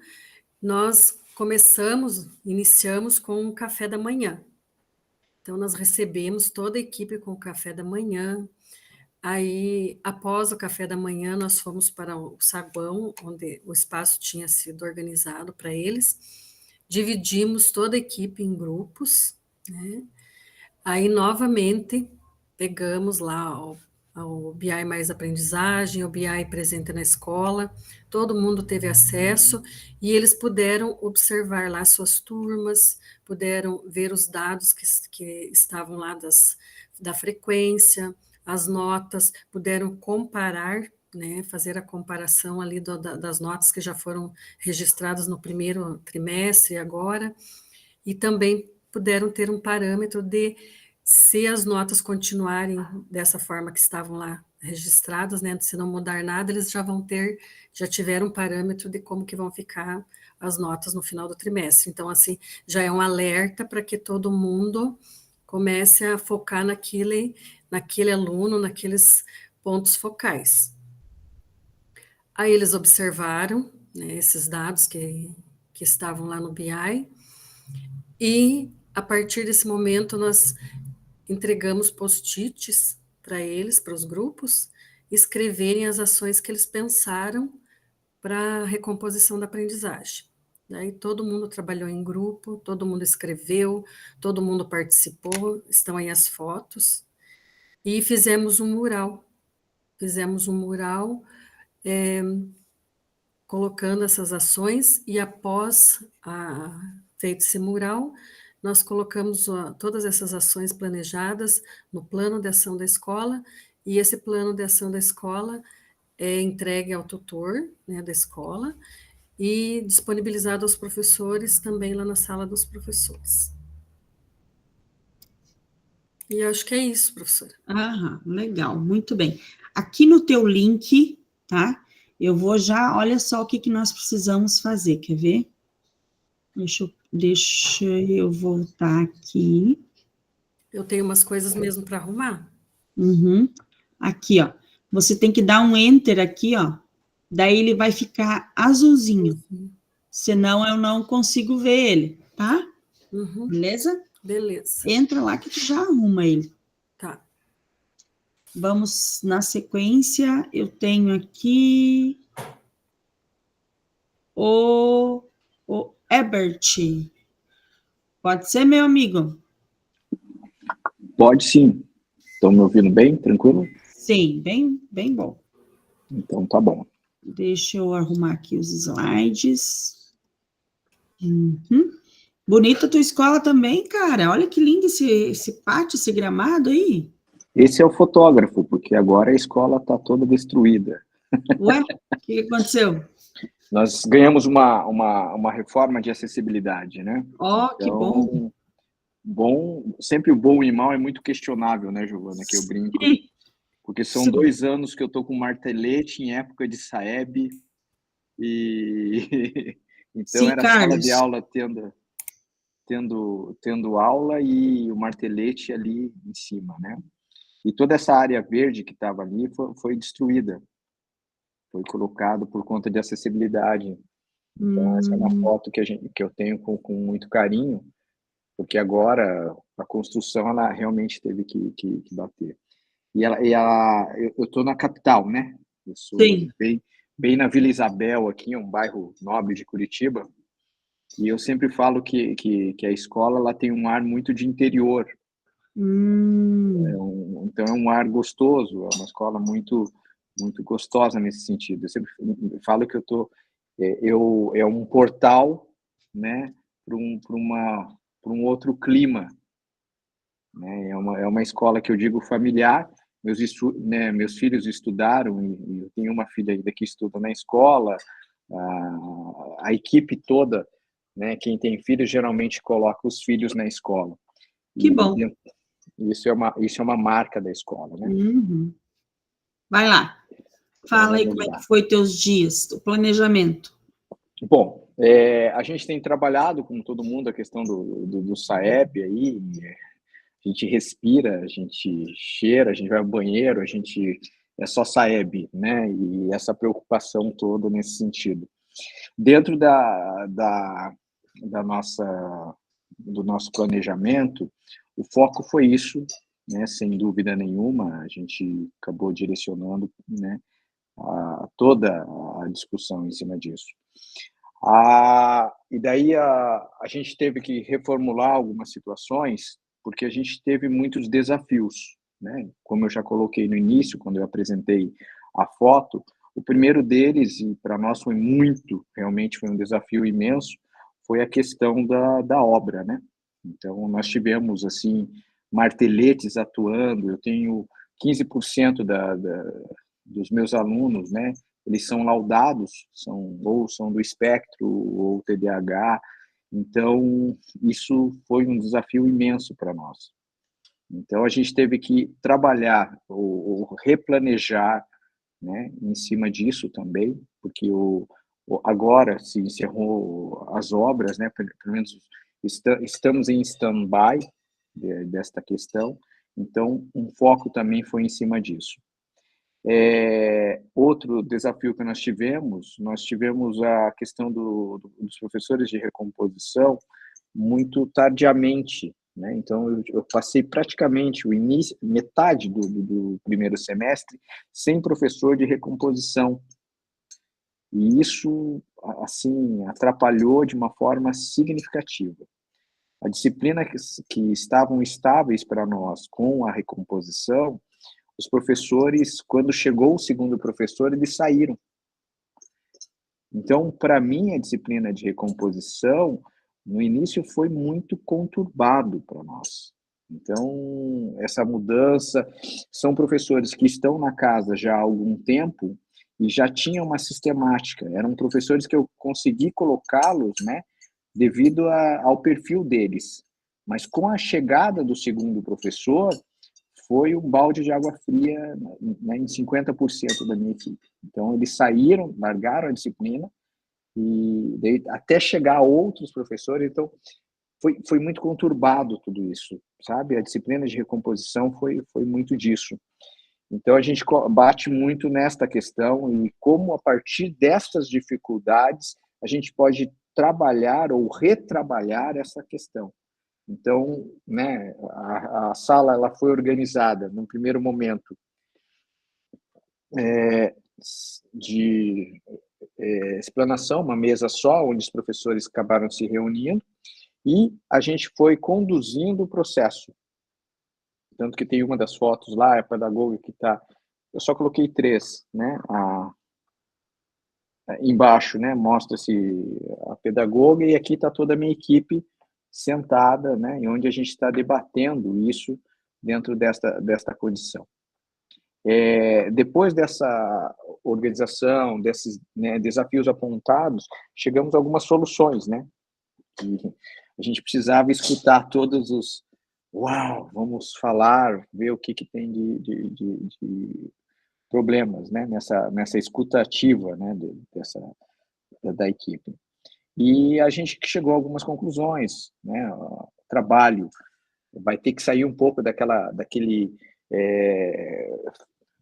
nós iniciamos com um café da manhã. Então, nós recebemos toda a equipe com o café da manhã. Aí, após o café da manhã, nós fomos para o saguão, onde o espaço tinha sido organizado para eles. Dividimos toda a equipe em grupos, né? Aí, novamente, pegamos lá o BI mais aprendizagem, o BI presente na escola, todo mundo teve acesso e eles puderam observar lá suas turmas, puderam ver os dados que estavam lá da frequência, as notas, puderam comparar, né, fazer a comparação ali das notas que já foram registradas no primeiro trimestre agora, e também puderam ter um parâmetro de se as notas continuarem dessa forma que estavam lá registradas, né, se não mudar nada, eles já tiveram um parâmetro de como que vão ficar as notas no final do trimestre. Então, assim, já é um alerta para que todo mundo comece a focar naquele aluno, naqueles pontos focais. Aí eles observaram, né, esses dados que estavam lá no BI, e a partir desse momento nós entregamos post-its para eles, para os grupos, escreverem as ações que eles pensaram para a recomposição da aprendizagem. Daí todo mundo trabalhou em grupo, todo mundo escreveu, todo mundo participou, estão aí as fotos, e fizemos um mural. Fizemos um mural colocando essas ações, e após feito esse mural, nós colocamos todas essas ações planejadas no plano de ação da escola, e esse plano de ação da escola é entregue ao tutor, né, da escola, e disponibilizado aos professores também lá na sala dos professores. E eu acho que é isso, professora. Aham, legal, muito bem. Aqui no teu link, tá? Eu vou já, olha só o que nós precisamos fazer, quer ver? Deixa eu voltar aqui. Eu tenho umas coisas mesmo para arrumar. Uhum. Aqui, ó. Você tem que dar um enter aqui, ó. Daí ele vai ficar azulzinho. Senão eu não consigo ver ele, tá? Uhum. Beleza? Beleza. Entra lá que tu já arruma ele. Tá. Vamos na sequência. Eu tenho aqui o Ebert. Pode ser, meu amigo? Pode sim. Estão me ouvindo bem? Tranquilo? Sim, bem bom. Então tá bom. Deixa eu arrumar aqui os slides. Uhum. Bonita a tua escola também, cara. Olha que lindo esse pátio, esse gramado aí. Esse é o fotógrafo, porque agora a escola está toda destruída. Ué, o que aconteceu? Nós ganhamos uma reforma de acessibilidade, né? Ó, que bom. Sempre o bom e mal é muito questionável, né, Giovana, que eu brinco. Porque são 2 anos que eu estou com martelete em época de Saeb, e então Sim, era Carlos. sala de aula tendo aula e o martelete ali em cima, né? E toda essa área verde que estava ali foi destruída, foi colocado por conta de acessibilidade. Então, essa é uma foto que eu tenho com muito carinho, porque agora a construção ela realmente teve que bater. Eu estou na capital, né? Eu sou bem na Vila Isabel, aqui, um bairro nobre de Curitiba, e eu sempre falo que a escola ela tem um ar muito de interior. Então é um ar gostoso, é uma escola muito gostosa nesse sentido. Eu sempre falo que é um portal, né, para um outro clima, né? É uma escola que eu digo familiar. Meus filhos estudaram, e eu tenho uma filha ainda que estuda na escola. A equipe toda, né, quem tem filhos geralmente coloca os filhos na escola. Que bom. Isso é uma marca da escola, né? Uhum. Vai lá. Fala aí como é que foi teus dias, o planejamento. Bom, a gente tem trabalhado com todo mundo a questão do Saeb aí. A gente respira, a gente cheira, a gente vai ao banheiro, é só Saeb, né? E essa preocupação toda nesse sentido. Dentro do nosso planejamento, o foco foi isso, né? Sem dúvida nenhuma, a gente acabou direcionando, né, toda a discussão em cima disso. E daí a gente teve que reformular algumas situações, porque a gente teve muitos desafios, né? Como eu já coloquei no início, quando eu apresentei a foto, o primeiro deles, e para nós foi realmente foi um desafio imenso, foi a questão da obra, né? Então, nós tivemos, assim, marteletes atuando, eu tenho 15% dos meus alunos, né? Eles são laudados, ou são do espectro, ou TDAH, então, isso foi um desafio imenso para nós. Então, a gente teve que trabalhar, ou replanejar, né, em cima disso também, porque agora se encerrou as obras, né, pelo menos estamos em stand-by desta questão, então um foco também foi em cima disso. Outro desafio que nós tivemos a questão dos professores de recomposição muito tardiamente, né? Então, eu passei praticamente metade do primeiro semestre sem professor de recomposição. E isso, assim, atrapalhou de uma forma significativa. A disciplina que estavam estáveis para nós com a recomposição, os professores, quando chegou o segundo professor, eles saíram. Então, para mim, a disciplina de recomposição, no início, foi muito conturbado para nós. Então, essa mudança, são professores que estão na casa já há algum tempo e já tinham uma sistemática. Eram professores que eu consegui colocá-los, né, devido ao perfil deles. Mas com a chegada do segundo professor, foi um balde de água fria, né, em 50% da minha equipe. Então, eles saíram, largaram a disciplina, e daí, até chegar a outros professores, então, foi muito conturbado tudo isso, sabe? A disciplina de recomposição foi muito disso. Então, a gente bate muito nesta questão e como, a partir destas dificuldades, a gente pode trabalhar ou retrabalhar essa questão. Então, né, a sala ela foi organizada, num primeiro momento, de explanação, uma mesa só, onde os professores acabaram se reunindo, e a gente foi conduzindo o processo. Tanto que tem uma das fotos lá, a pedagoga que está... Eu só coloquei 3, né? Embaixo, né? Mostra-se a pedagoga, e aqui está toda a minha equipe sentada, né? E onde a gente está debatendo isso dentro desta condição. Depois dessa organização, desses, né, desafios apontados, chegamos a algumas soluções, né? E a gente precisava escutar todos os... Uau, vamos falar, ver o que tem de problemas, né? Nessa escuta ativa, né? Da equipe. E a gente chegou a algumas conclusões, né? O trabalho vai ter que sair um pouco daquele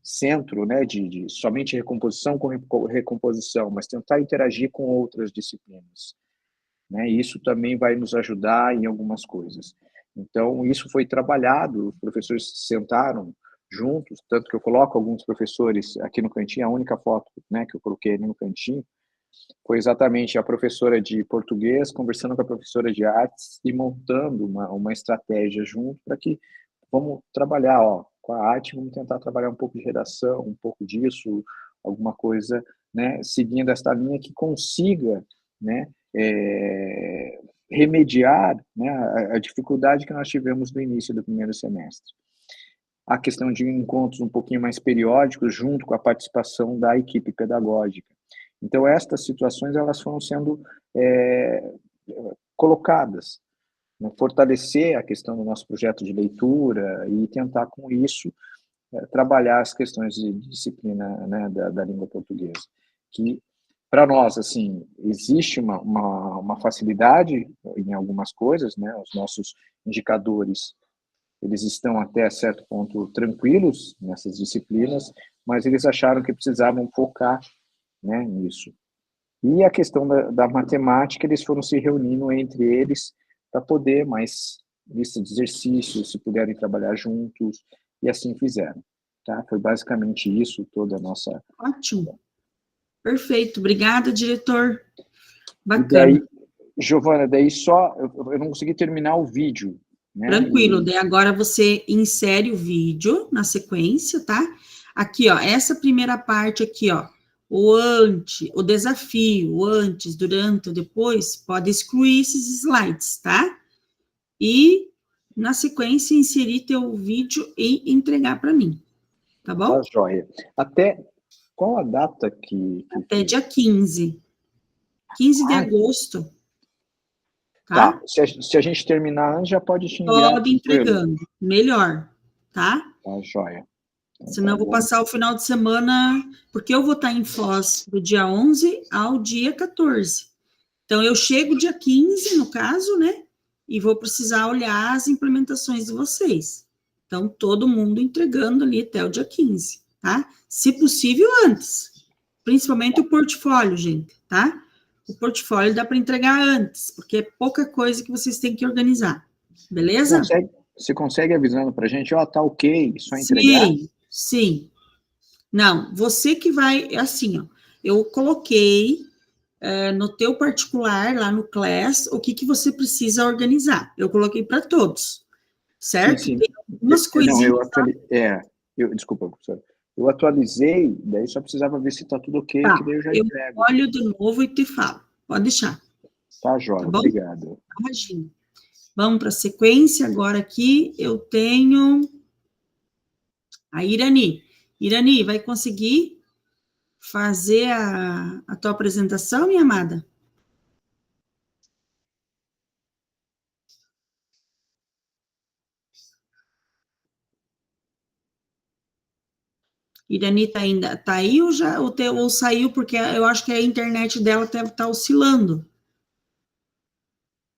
centro, né, de somente recomposição com recomposição, mas tentar interagir com outras disciplinas, né? Isso também vai nos ajudar em algumas coisas. Então, isso foi trabalhado, os professores sentaram juntos, tanto que eu coloco alguns professores aqui no cantinho, a única foto, né, que eu coloquei ali no cantinho, foi exatamente a professora de português conversando com a professora de artes e montando uma estratégia junto para que vamos trabalhar, com a arte, vamos tentar trabalhar um pouco de redação, um pouco disso, alguma coisa, né, seguindo esta linha que consiga, né, remediar, né, a dificuldade que nós tivemos no início do primeiro semestre. A questão de encontros um pouquinho mais periódicos junto com a participação da equipe pedagógica. Então, estas situações elas foram sendo colocadas, né, fortalecer a questão do nosso projeto de leitura e tentar, com isso, trabalhar as questões de disciplina, né, da língua portuguesa. Que, para nós, assim, existe uma facilidade em algumas coisas, né, os nossos indicadores, eles estão até certo ponto tranquilos nessas disciplinas, mas eles acharam que precisavam focar, né, nisso. E a questão da matemática, eles foram se reunindo entre eles para poder mais lista de exercícios, se puderem trabalhar juntos, e assim fizeram. Tá? Foi basicamente isso, toda a nossa... Ótimo. Perfeito. Obrigada, diretor. Bacana. E daí, Giovana, daí só... Eu não consegui terminar o vídeo, né? Tranquilo, E daí agora você insere o vídeo na sequência, tá? Aqui, ó, essa primeira parte aqui, ó, o antes, o desafio, o antes, durante, o depois, pode excluir esses slides, tá? E, na sequência, inserir teu vídeo e entregar para mim, tá tá bom? joia. Até qual a data que Até dia 15. 15 de Ah, agosto, tá. tá? Se a gente terminar antes, já pode te enviar Pode ir tranquilo. entregando, melhor, tá? Tá joia. Então, Senão tá eu vou bom. passar o final de semana, porque eu vou estar em Foz do dia 11 ao dia 14. Então, eu chego dia 15, no caso, né? E vou precisar olhar as implementações de vocês. Então, todo mundo entregando ali até o dia 15, tá? Se possível, antes. Principalmente o portfólio, gente, tá? O portfólio dá para entregar antes, porque é pouca coisa que vocês têm que organizar. Beleza? Você consegue avisando pra gente, ó, tá ok, só entregar? Sim, sim. Não, você que vai, é assim, ó, eu coloquei no teu particular, lá no Class, o que você precisa organizar. Eu coloquei para todos, Sim, certo? sim. Tem algumas Não, coisinhas, desculpa, professor. Eu atualizei, daí só precisava ver se tá tudo ok, tá? que daí eu já Eu entrego. olho de novo e te falo. Pode deixar, Tá tá joia, bom? obrigado. Imagina. Vamos para a sequência, agora aqui eu tenho a Irani. Irani, vai conseguir fazer a tua apresentação, minha amada? Irani tá aí ou já ou saiu porque eu acho que a internet dela deve estar oscilando.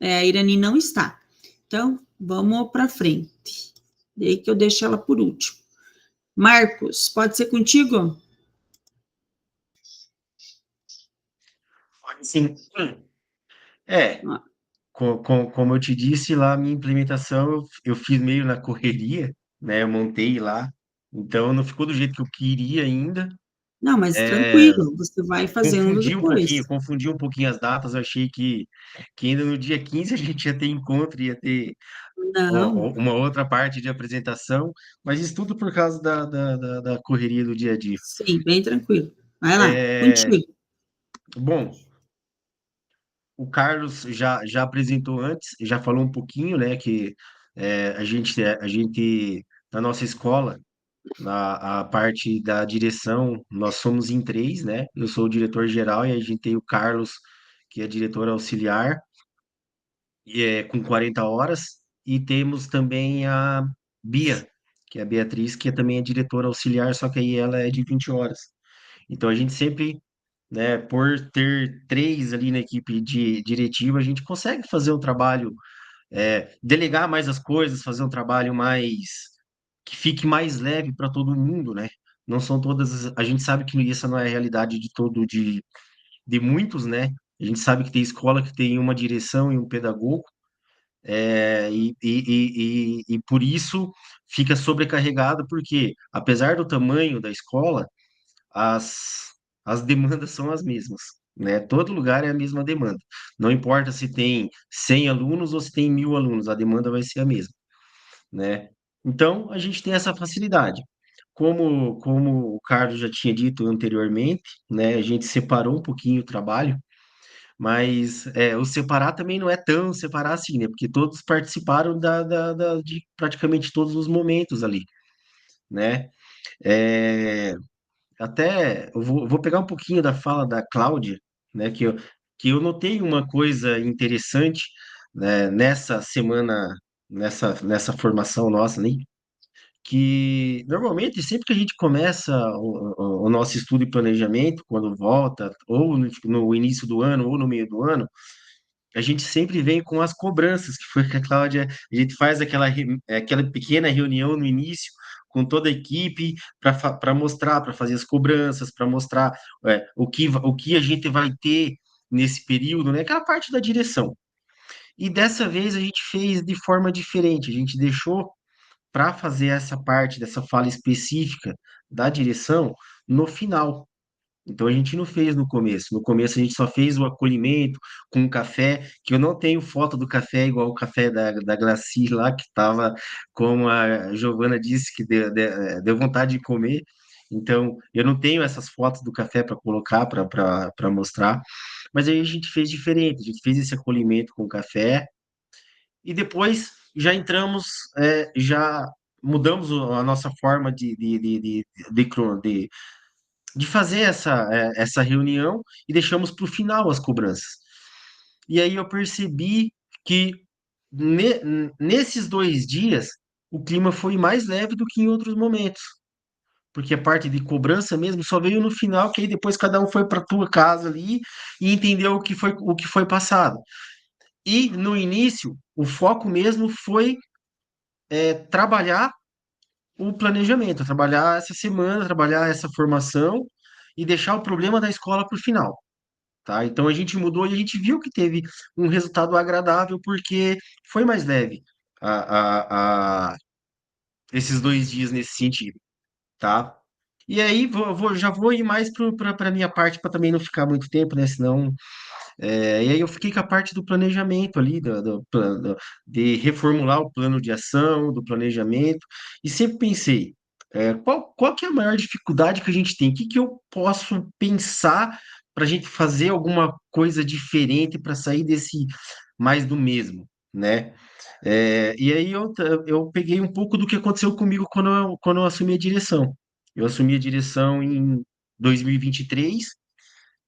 A Irani não está. Então, vamos para frente. Daí que eu deixo ela por último. Marcos, pode ser contigo? Sim. É, como eu te disse lá, a minha implementação eu fiz meio na correria, né? Eu montei lá, então não ficou do jeito que eu queria ainda. Não, mas É, tranquilo, você vai fazendo depois. confundi um pouquinho as datas. Eu achei que ainda no dia 15 a gente ia ter encontro, ia ter Não, uma outra parte de apresentação, mas isso tudo por causa da correria do dia a dia. sim, bem tranquilo. Vai lá, É, contigo. bom, o Carlos já apresentou antes, já falou um pouquinho, né, que a gente, na nossa escola, a parte da direção, nós somos em três, né? Eu sou o diretor-geral e a gente tem o Carlos, que é diretor auxiliar, e é com 40 horas, e temos também a Bia, que é a Beatriz, que também é diretora auxiliar, só que aí ela é de 20 horas. Então a gente sempre, né, por ter três ali na equipe de diretiva, a gente consegue fazer um trabalho, delegar mais as coisas, fazer um trabalho mais que fique mais leve para todo mundo, né? Não são todas, a gente sabe que isso não é a realidade de muitos, né? A gente sabe que tem escola que tem uma direção e um pedagogo, e por isso fica sobrecarregado, porque apesar do tamanho da escola, as, as demandas são as mesmas, né? Todo lugar é a mesma demanda. Não importa se tem 100 alunos ou se tem 1.000 alunos, a demanda vai ser a mesma, né? Então, a gente tem essa facilidade. Como o Carlos já tinha dito anteriormente, né? A gente separou um pouquinho o trabalho, mas o separar também não é tão separar assim, né? Porque todos participaram de praticamente todos os momentos ali, né? É, até eu vou pegar um pouquinho da fala da Cláudia, né? Que eu notei uma coisa interessante, né, nessa semana, nessa formação nossa, né? Que normalmente sempre que a gente começa o nosso estudo e planejamento, quando volta, ou no início do ano, ou no meio do ano, a gente sempre vem com as cobranças, que foi que a Cláudia, a gente faz aquela pequena reunião no início com toda a equipe para mostrar, para fazer as cobranças, para mostrar o que a gente vai ter nesse período, né? Aquela parte da direção. E dessa vez a gente fez de forma diferente, a gente deixou para fazer essa parte dessa fala específica da direção no final, Então a gente não fez no começo. No começo a gente só fez o acolhimento com o café, que eu não tenho foto do café igual o café da Glaci lá, que estava, como a Giovana disse, que deu vontade de comer. Então eu não tenho essas fotos do café para colocar, para mostrar. Mas aí a gente fez diferente, a gente fez esse acolhimento com o café e depois já entramos, já mudamos a nossa forma de de fazer essa reunião e deixamos para o final as cobranças. E aí eu percebi que nesses 2 dias o clima foi mais leve do que em outros momentos, porque a parte de cobrança mesmo só veio no final, que aí depois cada um foi para tua casa ali e entendeu o que foi passado. E no início, o foco mesmo foi trabalhar o planejamento, trabalhar essa semana, trabalhar essa formação e deixar o problema da escola para o final, tá? Então a gente mudou e a gente viu que teve um resultado agradável porque foi mais leve esses 2 dias nesse sentido, tá? E aí já vou ir mais para a minha parte para também não ficar muito tempo, né? Senão e aí eu fiquei com a parte do planejamento ali, de reformular o plano de ação, do planejamento, e sempre pensei, qual que é a maior dificuldade que a gente tem? O que que eu posso pensar para a gente fazer alguma coisa diferente para sair desse mais do mesmo, né? E aí eu peguei um pouco do que aconteceu comigo quando eu assumi a direção. Eu assumi a direção em 2023,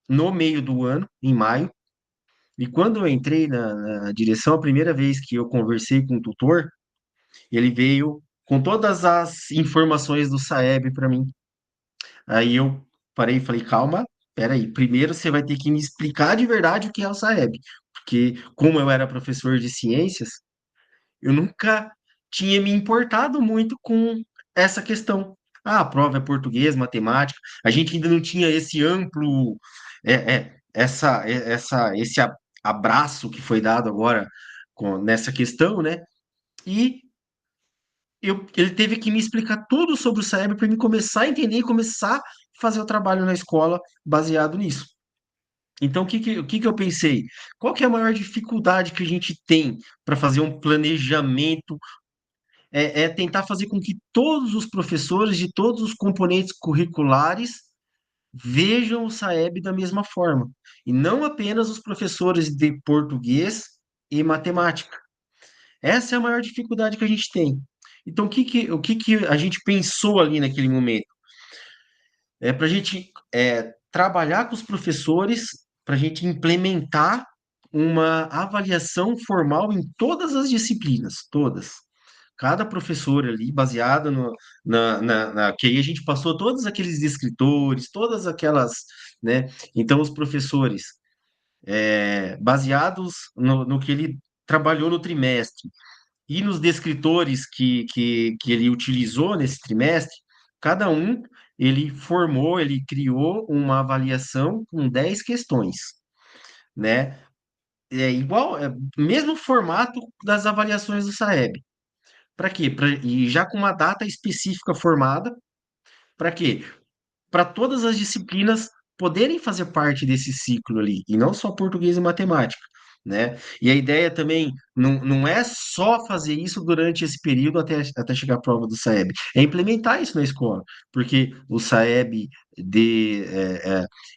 no meio do ano, em maio, e quando eu entrei na direção, a primeira vez que eu conversei com o tutor, ele veio com todas as informações do SAEB para mim. Aí eu parei e falei, calma, peraí, primeiro você vai ter que me explicar de verdade o que é o SAEB, porque como eu era professor de ciências, eu nunca tinha me importado muito com essa questão. Ah, a prova é português, matemática, a gente ainda não tinha esse amplo, esse abraço que foi dado agora nessa questão, né? E ele teve que me explicar tudo sobre o SAEB para mim começar a entender e começar a fazer o trabalho na escola baseado nisso. Então, o que que eu pensei? Qual que é a maior dificuldade que a gente tem para fazer um planejamento tentar fazer com que todos os professores de todos os componentes curriculares vejam o SAEB da mesma forma, e não apenas os professores de português e matemática. Essa é a maior dificuldade que a gente tem. Então, o que que a gente pensou ali naquele momento? Para a gente trabalhar com os professores, para a gente implementar uma avaliação formal em todas as disciplinas, todas. Cada professor ali, baseado que aí a gente passou todos aqueles descritores, todas aquelas, né? Então, os professores, baseados no que ele trabalhou no trimestre e nos descritores que ele utilizou nesse trimestre, cada um, ele criou uma avaliação com 10 questões, né? É igual, mesmo formato das avaliações do SAEB. Para quê? E já com uma data específica formada, para quê? Para todas as disciplinas poderem fazer parte desse ciclo ali, e não só português e matemática, né? E a ideia também não é só fazer isso durante esse período até chegar a prova do SAEB, é implementar isso na escola, porque o SAEB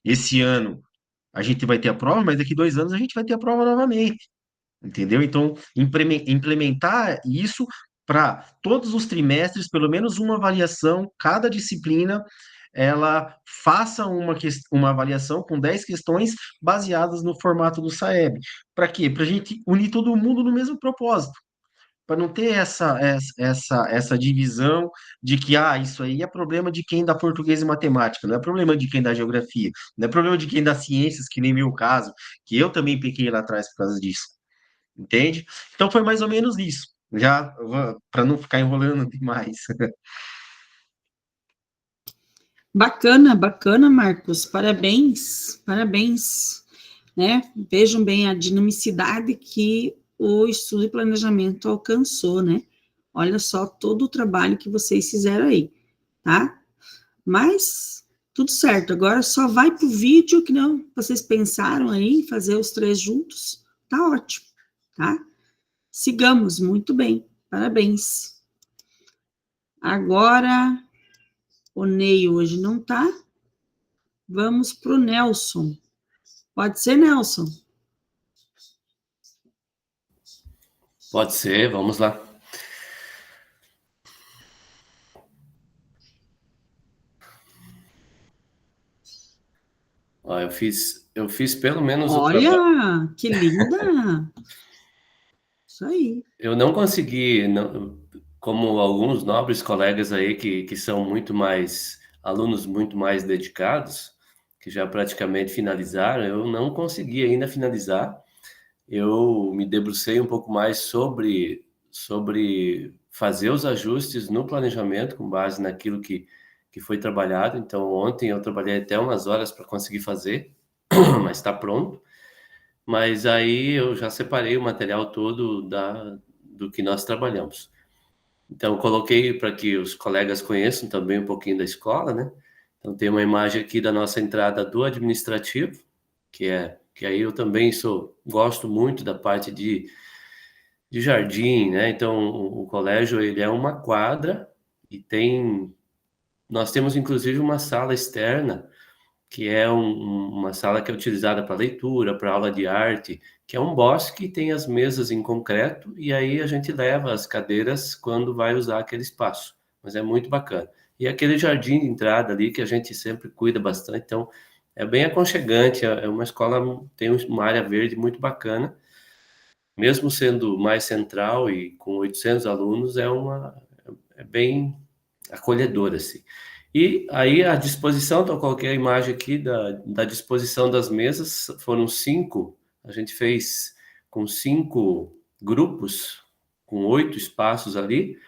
esse ano a gente vai ter a prova, mas daqui 2 anos a gente vai ter a prova novamente. Entendeu? Então, implementar isso para todos os trimestres, pelo menos uma avaliação, cada disciplina, ela faça uma avaliação com 10 questões baseadas no formato do SAEB. Para quê? Para a gente unir todo mundo no mesmo propósito. Para não ter essa divisão de que isso aí é problema de quem dá português e matemática, não é problema de quem dá geografia, não é problema de quem dá ciências, que nem meu caso, que eu também pequei lá atrás por causa disso. Entende? Então foi mais ou menos isso, já para não ficar enrolando demais. Bacana, bacana, Marcos. Parabéns, parabéns, né? Vejam bem a dinamicidade que o estudo e planejamento alcançou, né? Olha só todo o trabalho que vocês fizeram aí, tá? Mas Tudo certo. Agora só vai pro vídeo, que não vocês pensaram aí em fazer os 3 juntos. Tá ótimo, tá? Sigamos, muito bem. Parabéns. Agora, o Ney hoje não tá. Vamos pro Nelson. Pode ser, Nelson? Pode ser, vamos lá. Ó, eu fiz pelo menos o trabalho. Olha, que linda! Isso aí. Eu não consegui, como alguns nobres colegas aí que são muito mais alunos muito mais dedicados, que já praticamente finalizaram, eu não consegui ainda finalizar. Eu me debrucei um pouco mais sobre fazer os ajustes no planejamento com base naquilo que foi trabalhado. Então, ontem eu trabalhei até umas horas para conseguir fazer, mas está pronto. Mas aí eu já separei o material todo do que nós trabalhamos. Então, coloquei para que os colegas conheçam também um pouquinho da escola, né? Então, tem uma imagem aqui da nossa entrada do administrativo, que aí eu também gosto muito da parte de jardim, né? Então, o colégio, ele é uma quadra e nós temos inclusive uma sala externa, que é uma sala que é utilizada para leitura, para aula de arte, que é um bosque, tem as mesas em concreto, e aí a gente leva as cadeiras quando vai usar aquele espaço. Mas é muito bacana. E aquele jardim de entrada ali, que a gente sempre cuida bastante, então é bem aconchegante, é uma escola, tem uma área verde muito bacana, mesmo sendo mais central e com 800 alunos, é bem acolhedor, assim. E aí a disposição, então eu coloquei a imagem aqui da disposição das mesas, foram 5, a gente fez com 5 grupos, com 8 espaços ali.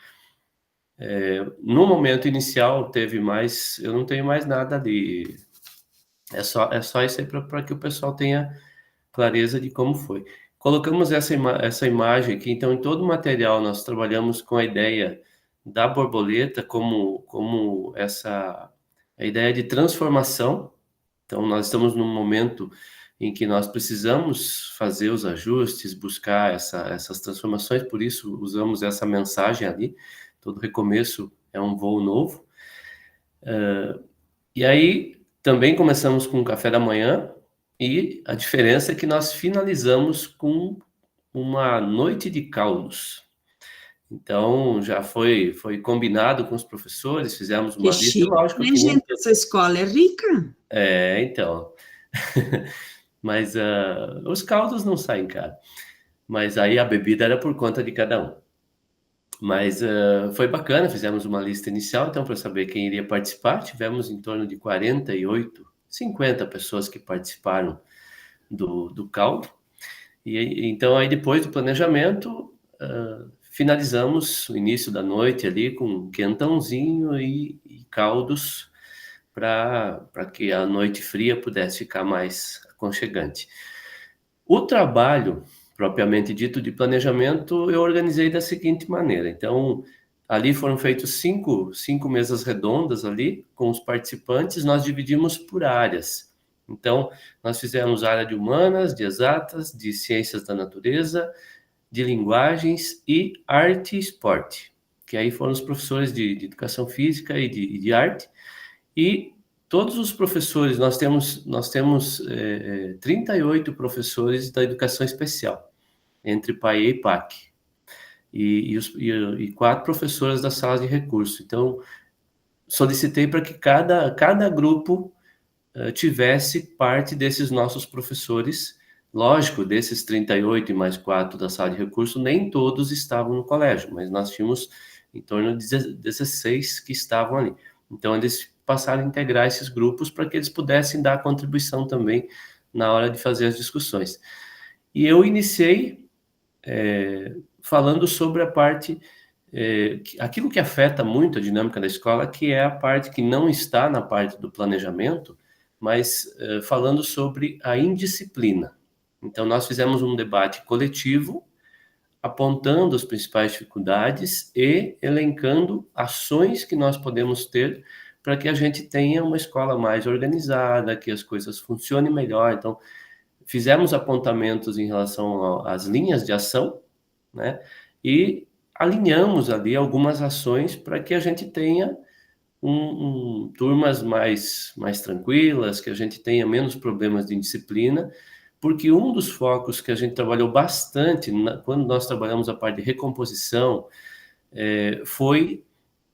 No momento inicial teve mais, eu não tenho mais nada ali, é só isso aí para que o pessoal tenha clareza de como foi. Colocamos essa imagem aqui, então em todo o material nós trabalhamos com a ideia da borboleta como a ideia de transformação. Então nós estamos num momento em que nós precisamos fazer os ajustes, buscar essas transformações, por isso usamos essa mensagem ali, todo recomeço é um voo novo. E aí também começamos com o café da manhã, e a diferença é que nós finalizamos com uma noite de caldos. Então, já foi combinado com os professores, fizemos uma Que lista, chique, lógico né, que gente? Essa escola é rica. então. Mas os caldos não saem caro. Mas aí a bebida era por conta de cada um. Mas foi bacana, fizemos uma lista inicial, então, para saber quem iria participar. Tivemos em torno de 48, 50 pessoas que participaram do caldo. E então, aí depois do planejamento, finalizamos o início da noite ali com quentãozinho e caldos para que a noite fria pudesse ficar mais aconchegante. O trabalho propriamente dito de planejamento, eu organizei da seguinte maneira. Então, ali foram feitos cinco mesas redondas ali, com os participantes, nós dividimos por áreas. Então, nós fizemos área de humanas, de exatas, de ciências da natureza, de linguagens e arte e esporte, que aí foram os professores de educação física e de arte, e todos os professores, nós temos 38 professores da educação especial, entre PAE e PAC, e 4 professoras das salas de recurso. Então, solicitei para que cada grupo tivesse parte desses nossos professores. Lógico, desses 38 e mais 4 da sala de recurso, nem todos estavam no colégio, mas nós tínhamos em torno de 16 que estavam ali. Então, eles passaram a integrar esses grupos para que eles pudessem dar contribuição também na hora de fazer as discussões. E eu iniciei falando sobre a parte, aquilo que afeta muito a dinâmica da escola, que é a parte que não está na parte do planejamento, mas falando sobre a indisciplina. Então, nós fizemos um debate coletivo, apontando as principais dificuldades e elencando ações que nós podemos ter para que a gente tenha uma escola mais organizada, que as coisas funcionem melhor. Então, fizemos apontamentos em relação às linhas de ação, né? E alinhamos ali algumas ações para que a gente tenha turmas mais tranquilas, que a gente tenha menos problemas de indisciplina, porque um dos focos que a gente trabalhou bastante quando nós trabalhamos a parte de recomposição foi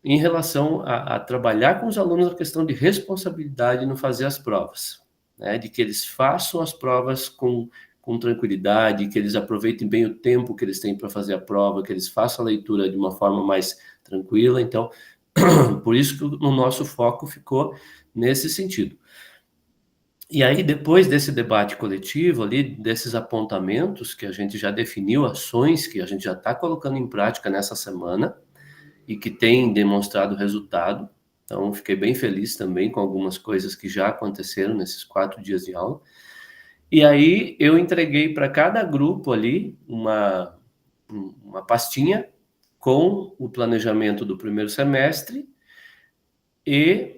em relação a trabalhar com os alunos a questão de responsabilidade no fazer as provas, né? De que eles façam as provas com tranquilidade, que eles aproveitem bem o tempo que eles têm para fazer a prova, que eles façam a leitura de uma forma mais tranquila. Então, por isso que o nosso foco ficou nesse sentido. E aí, depois desse debate coletivo ali, desses apontamentos que a gente já definiu, ações que a gente já está colocando em prática nessa semana e que tem demonstrado resultado. Então, fiquei bem feliz também com algumas coisas que já aconteceram nesses 4 dias de aula. E aí, eu entreguei para cada grupo ali uma pastinha com o planejamento do primeiro semestre e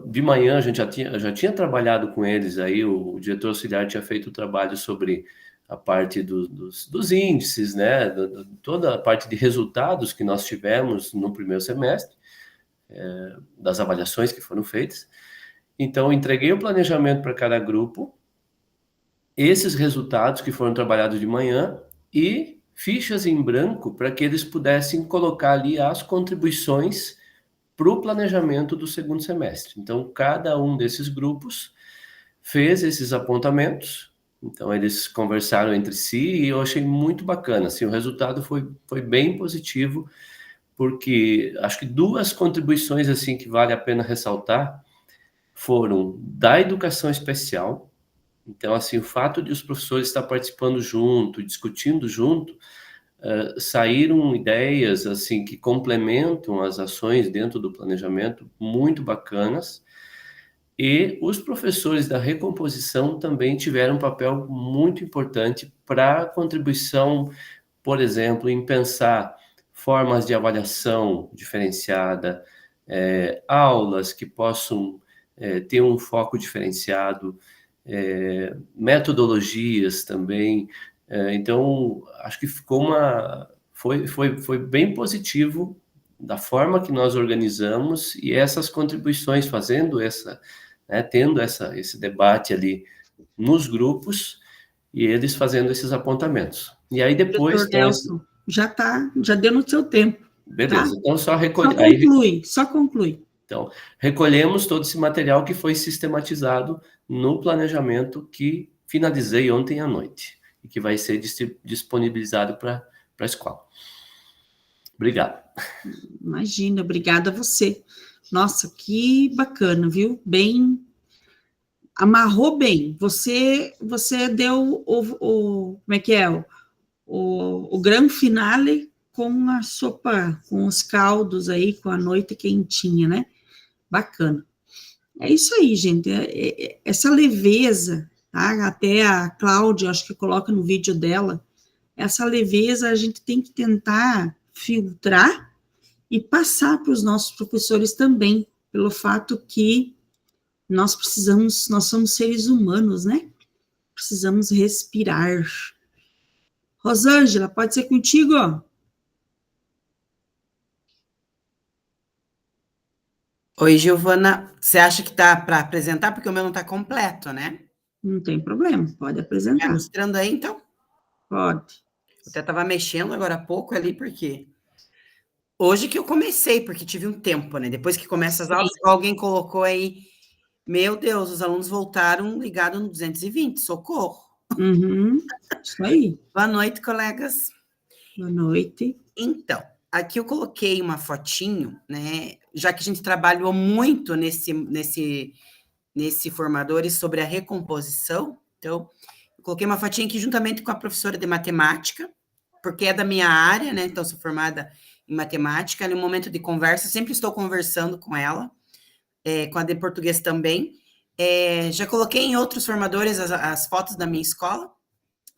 de manhã a gente já tinha trabalhado com eles aí, o diretor auxiliar tinha feito o trabalho sobre a parte dos índices, né, toda a parte de resultados que nós tivemos no primeiro semestre, das avaliações que foram feitas. Então, entreguei o planejamento para cada grupo, esses resultados que foram trabalhados de manhã e fichas em branco para que eles pudessem colocar ali as contribuições para o planejamento do segundo semestre. Então, cada um desses grupos fez esses apontamentos, então eles conversaram entre si e eu achei muito bacana, assim, o resultado foi bem positivo, porque acho que 2 contribuições assim que vale a pena ressaltar foram da educação especial. Então, assim, o fato de os professores estar participando junto, discutindo junto, saíram ideias, assim, que complementam as ações dentro do planejamento, muito bacanas, e os professores da recomposição também tiveram um papel muito importante para a contribuição, por exemplo, em pensar formas de avaliação diferenciada, aulas que possam ter um foco diferenciado, metodologias também. Então, acho que foi bem positivo da forma que nós organizamos e essas contribuições, tendo esse debate ali nos grupos e eles fazendo esses apontamentos. E aí depois... Doutor Nelson, já deu no seu tempo. Beleza, tá? então só recolher... Só conclui. Então, recolhemos todo esse material que foi sistematizado no planejamento que finalizei ontem à noite e que vai ser disponibilizado para a escola. Obrigado. Imagina, obrigada a você. Nossa, que bacana, viu? Amarrou bem. Você deu como é que é? O grande finale com a sopa, com os caldos aí, com a noite quentinha, né? Bacana. É isso aí, gente. Essa leveza, tá? Até a Cláudia, acho que coloca no vídeo dela, essa leveza a gente tem que tentar filtrar e passar para os nossos professores também, pelo fato que nós somos seres humanos, né? Precisamos respirar. Rosângela, pode ser contigo? Oi, Giovana, você acha que tá para apresentar? Porque o meu não está completo, né? Não tem problema, pode apresentar. Tá mostrando aí, então? Pode. Eu até estava mexendo agora há pouco ali, porque hoje que eu comecei, porque tive um tempo, né? Depois que começa as aulas, alguém colocou aí, meu Deus, os alunos voltaram ligados no 220, socorro. Isso aí. Boa noite, colegas. Boa noite. Então, aqui eu coloquei uma fotinho, né? Já que a gente trabalhou muito nesse Formadores sobre a recomposição, então, eu coloquei uma fotinha aqui juntamente com a professora de matemática, porque é da minha área, né? Então, sou formada em matemática. No momento de conversa, sempre estou conversando com ela, com a de português também. Já coloquei em outros formadores as fotos da minha escola.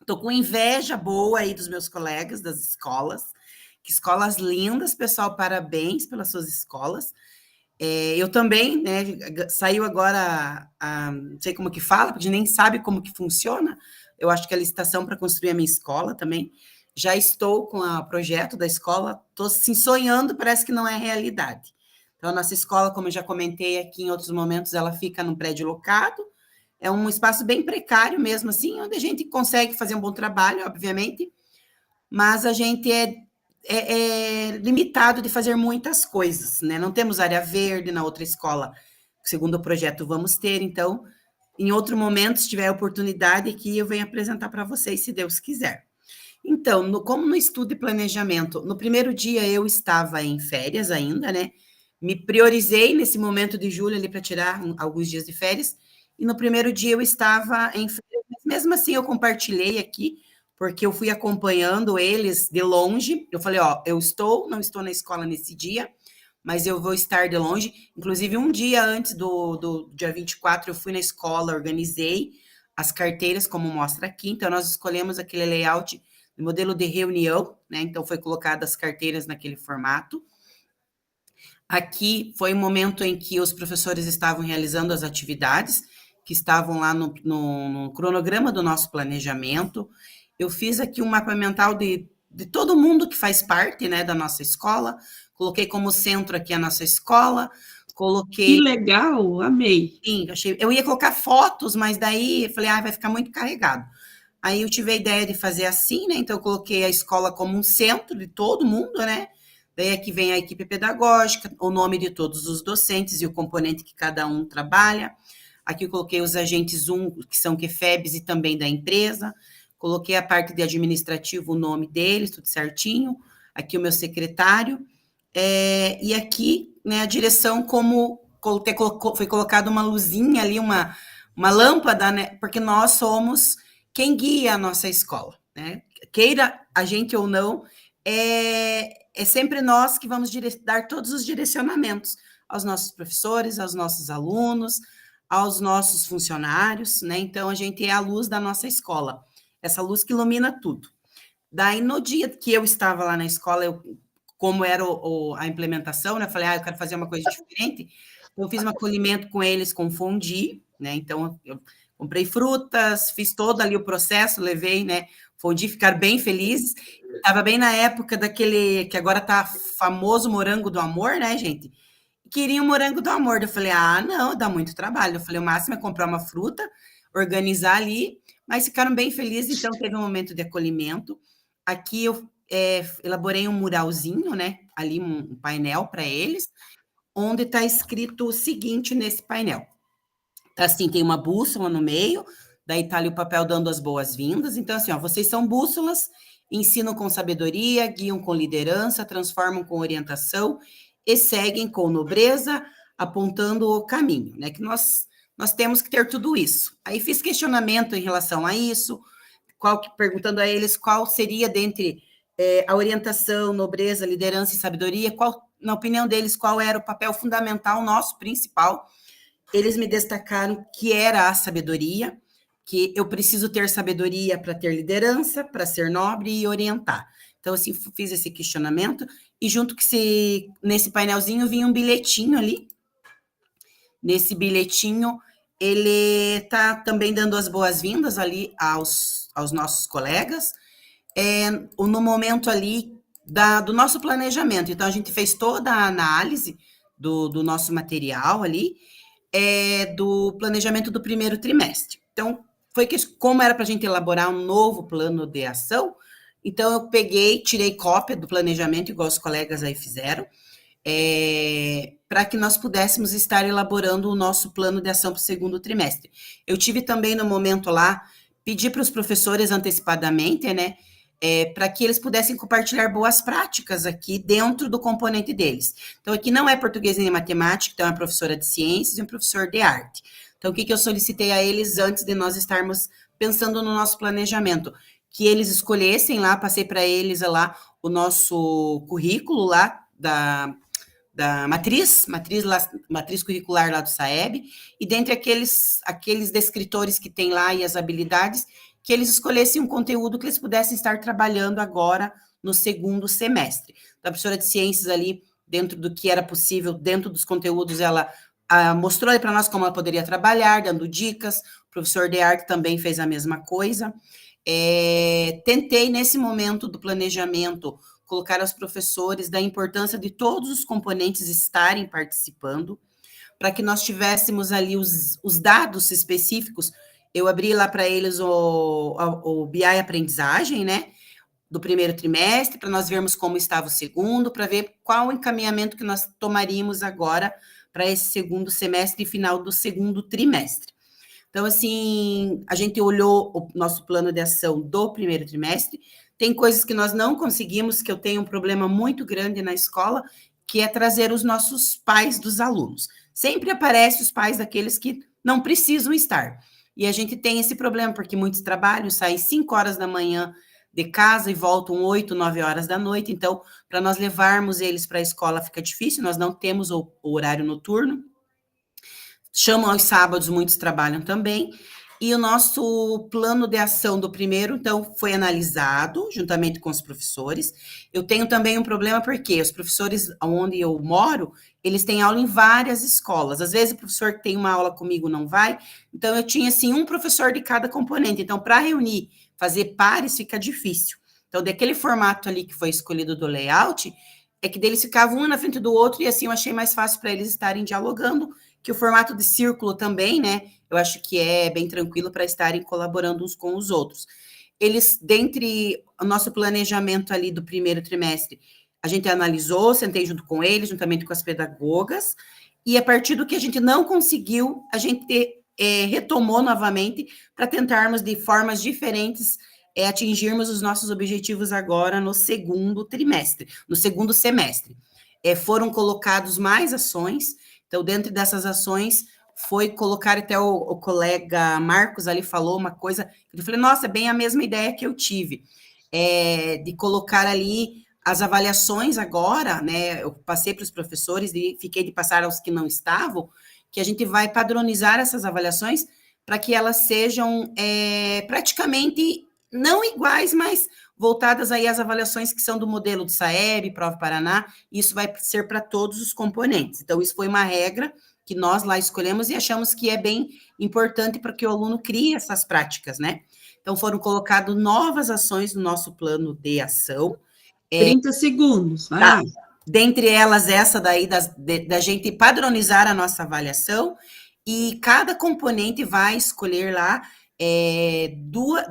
Estou com inveja boa aí dos meus colegas das escolas. Que escolas lindas, pessoal, parabéns pelas suas escolas. Eu também, né, saiu agora, não sei como que fala, porque a gente nem sabe como que funciona, eu acho que a licitação para construir a minha escola também, já estou com o projeto da escola, estou assim, sonhando, parece que não é realidade. Então, a nossa escola, como eu já comentei aqui em outros momentos, ela fica num prédio locado, é um espaço bem precário mesmo, assim, onde a gente consegue fazer um bom trabalho, obviamente, mas a gente é limitado de fazer muitas coisas, né? Não temos área verde na outra escola, segundo o projeto vamos ter, então, em outro momento, se tiver oportunidade aqui, eu venho apresentar para vocês, se Deus quiser. Então, como no estudo e planejamento, no primeiro dia eu estava em férias ainda, né? Me priorizei nesse momento de julho ali para tirar alguns dias de férias, e no primeiro dia eu estava em férias, mas mesmo assim eu compartilhei aqui, porque eu fui acompanhando eles de longe. Eu falei, ó, não estou na escola nesse dia, mas eu vou estar de longe. Inclusive, um dia antes do dia 24, eu fui na escola, organizei as carteiras, como mostra aqui. Então, nós escolhemos aquele layout de modelo de reunião, né? Então, foi colocado as carteiras naquele formato. Aqui foi o momento em que os professores estavam realizando as atividades, que estavam lá no cronograma do nosso planejamento. Eu fiz aqui um mapa mental de todo mundo que faz parte, né, da nossa escola. Coloquei como centro aqui a nossa escola. Coloquei... Que legal, amei. Sim, eu ia colocar fotos, mas daí eu falei, vai ficar muito carregado. Aí eu tive a ideia de fazer assim, né? Então eu coloquei a escola como um centro de todo mundo, né? Daí aqui vem a equipe pedagógica, o nome de todos os docentes e o componente que cada um trabalha. Aqui eu coloquei os agentes que são QFEBs e também da empresa. Coloquei a parte de administrativo, o nome deles, tudo certinho. Aqui o meu secretário. E aqui, né, a direção, como foi colocada uma luzinha ali, uma lâmpada, né? Porque nós somos quem guia a nossa escola, né? Queira a gente ou não, é sempre nós que vamos dar todos os direcionamentos aos nossos professores, aos nossos alunos, aos nossos funcionários, né? Então, a gente é a luz da nossa escola, essa luz que ilumina tudo. Daí, no dia que eu estava lá na escola, como era a implementação, né? Eu falei, eu quero fazer uma coisa diferente. Eu fiz um acolhimento com eles com fondue, né? Então, eu comprei frutas, fiz todo ali o processo, levei, né? Fondue, ficaram bem felizes. Estava bem na época daquele, que agora tá famoso morango do amor, né, gente? Queria um morango do amor. Eu falei, não, dá muito trabalho. Eu falei, o máximo é comprar uma fruta, organizar ali, mas ficaram bem felizes, então teve um momento de acolhimento. Aqui eu elaborei um muralzinho, né? Ali um painel para eles, onde está escrito o seguinte nesse painel. Tá assim, tem uma bússola no meio, daí está ali o papel dando as boas-vindas. Então, assim, vocês são bússolas, ensinam com sabedoria, guiam com liderança, transformam com orientação e seguem com nobreza, apontando o caminho, né? Que nós temos que ter tudo isso. Aí fiz questionamento em relação a isso, perguntando a eles qual seria dentre a orientação, nobreza, liderança e sabedoria, na opinião deles, qual era o papel fundamental, nosso principal. Eles me destacaram que era a sabedoria, que eu preciso ter sabedoria para ter liderança, para ser nobre e orientar. Então, assim, fiz esse questionamento, e junto nesse painelzinho vinha um bilhetinho ali. Nesse bilhetinho, ele está também dando as boas-vindas ali aos nossos colegas, no momento ali do nosso planejamento. Então, a gente fez toda a análise do nosso material ali, do planejamento do primeiro trimestre. Então, como era para a gente elaborar um novo plano de ação, então eu tirei cópia do planejamento, igual os colegas aí fizeram, para que nós pudéssemos estar elaborando o nosso plano de ação para o segundo trimestre. Eu tive também no momento lá, pedi para os professores antecipadamente, né, para que eles pudessem compartilhar boas práticas aqui dentro do componente deles. Então, aqui não é português nem matemática, então é uma professora de ciências e um professor de arte. Então, o que eu solicitei a eles antes de nós estarmos pensando no nosso planejamento? Que eles escolhessem lá, passei para eles lá o nosso currículo lá da matriz curricular lá do SAEB, e dentre aqueles descritores que tem lá e as habilidades, que eles escolhessem um conteúdo que eles pudessem estar trabalhando agora no segundo semestre. Então, a professora de ciências ali dentro do que era possível, dentro dos conteúdos, ela mostrou para nós como ela poderia trabalhar, dando dicas. O professor de arte também fez a mesma coisa. Tentei, nesse momento do planejamento, colocar aos professores da importância de todos os componentes estarem participando, para que nós tivéssemos ali os dados específicos. Eu abri lá para eles o BI Aprendizagem, né, do primeiro trimestre, para nós vermos como estava o segundo, para ver qual o encaminhamento que nós tomaríamos agora para esse segundo semestre e final do segundo trimestre. Então, assim, a gente olhou o nosso plano de ação do primeiro trimestre, tem coisas que nós não conseguimos, que eu tenho um problema muito grande na escola, que é trazer os nossos pais dos alunos. Sempre aparecem os pais daqueles que não precisam estar. E a gente tem esse problema, porque muitos trabalham, saem 5 horas da manhã de casa e voltam 8, 9 horas da noite. Então, para nós levarmos eles para a escola fica difícil, nós não temos o horário noturno. Chamam aos sábados, muitos trabalham também. E o nosso plano de ação do primeiro, então, foi analisado juntamente com os professores. Eu tenho também um problema porque os professores onde eu moro, eles têm aula em várias escolas. Às vezes o professor que tem uma aula comigo não vai. Então, eu tinha, assim, um professor de cada componente. Então, para reunir, fazer pares, fica difícil. Então, daquele formato ali que foi escolhido do layout, é que deles ficavam um na frente do outro, e assim eu achei mais fácil para eles estarem dialogando, que o formato de círculo também, né, eu acho que é bem tranquilo para estarem colaborando uns com os outros. Eles, dentre o nosso planejamento ali do primeiro trimestre, a gente analisou, sentei junto com eles, juntamente com as pedagogas, e a partir do que a gente não conseguiu, a gente retomou novamente para tentarmos de formas diferentes atingirmos os nossos objetivos agora no segundo trimestre, no segundo semestre. Foram colocados mais ações, então, dentro dessas ações, foi colocar, até o colega Marcos ali falou uma coisa, eu falei, nossa, é bem a mesma ideia que eu tive, de colocar ali as avaliações agora, né, eu passei para os professores e fiquei de passar aos que não estavam, que a gente vai padronizar essas avaliações para que elas sejam praticamente não iguais, mas voltadas aí às avaliações que são do modelo do SAEB, Prova Paraná, isso vai ser para todos os componentes. Então, isso foi uma regra que nós lá escolhemos e achamos que é bem importante para que o aluno crie essas práticas, né? Então, foram colocadas novas ações no nosso plano de ação. 30 segundos, vai lá. Dentre elas, essa daí da gente padronizar a nossa avaliação, e cada componente vai escolher lá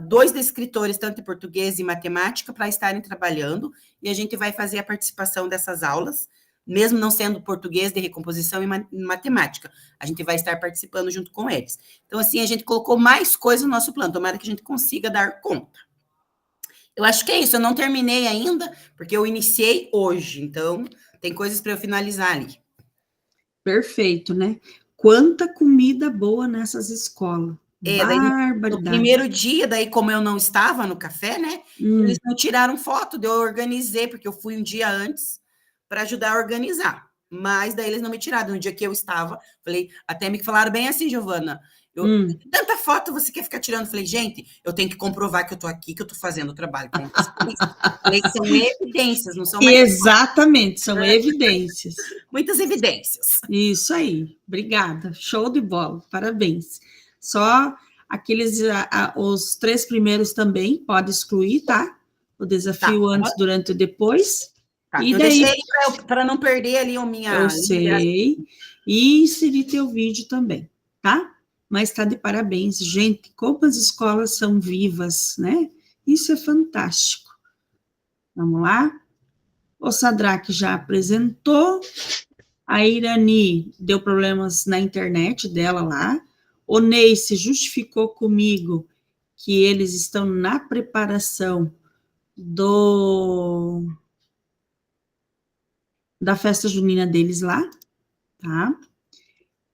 dois descritores, tanto em português e matemática, para estarem trabalhando, e a gente vai fazer a participação dessas aulas, mesmo não sendo português de recomposição e matemática, a gente vai estar participando junto com eles. Então, assim, a gente colocou mais coisas no nosso plano, tomara que a gente consiga dar conta. Eu acho que é isso, eu não terminei ainda, porque eu iniciei hoje, então tem coisas para eu finalizar ali. Perfeito, né? Quanta comida boa nessas escolas. Daí, no primeiro dia, daí como eu não estava no café, né, eles não tiraram foto, eu organizei, porque eu fui um dia antes para ajudar a organizar, mas daí eles não me tiraram, no dia que eu estava, falei, até me falaram bem assim, Giovana, tanta foto você quer ficar tirando? Falei, gente, eu tenho que comprovar que eu estou aqui, que eu estou fazendo o trabalho com vocês. Falei, são evidências, não são mais exatamente, fotos. São evidências. Muitas evidências. Isso aí, obrigada, show de bola, parabéns. Só aqueles, os 3 primeiros também, pode excluir, tá? O desafio antes, durante e depois. Tá, e eu daí, deixei para não perder ali a minha... Eu sei, e inserir teu vídeo também, tá? Mas está de parabéns, gente, como as escolas são vivas, né? Isso é fantástico. Vamos lá? O Sadraque já apresentou, a Irani deu problemas na internet dela lá, o Ney se justificou comigo que eles estão na preparação da festa junina deles lá, tá?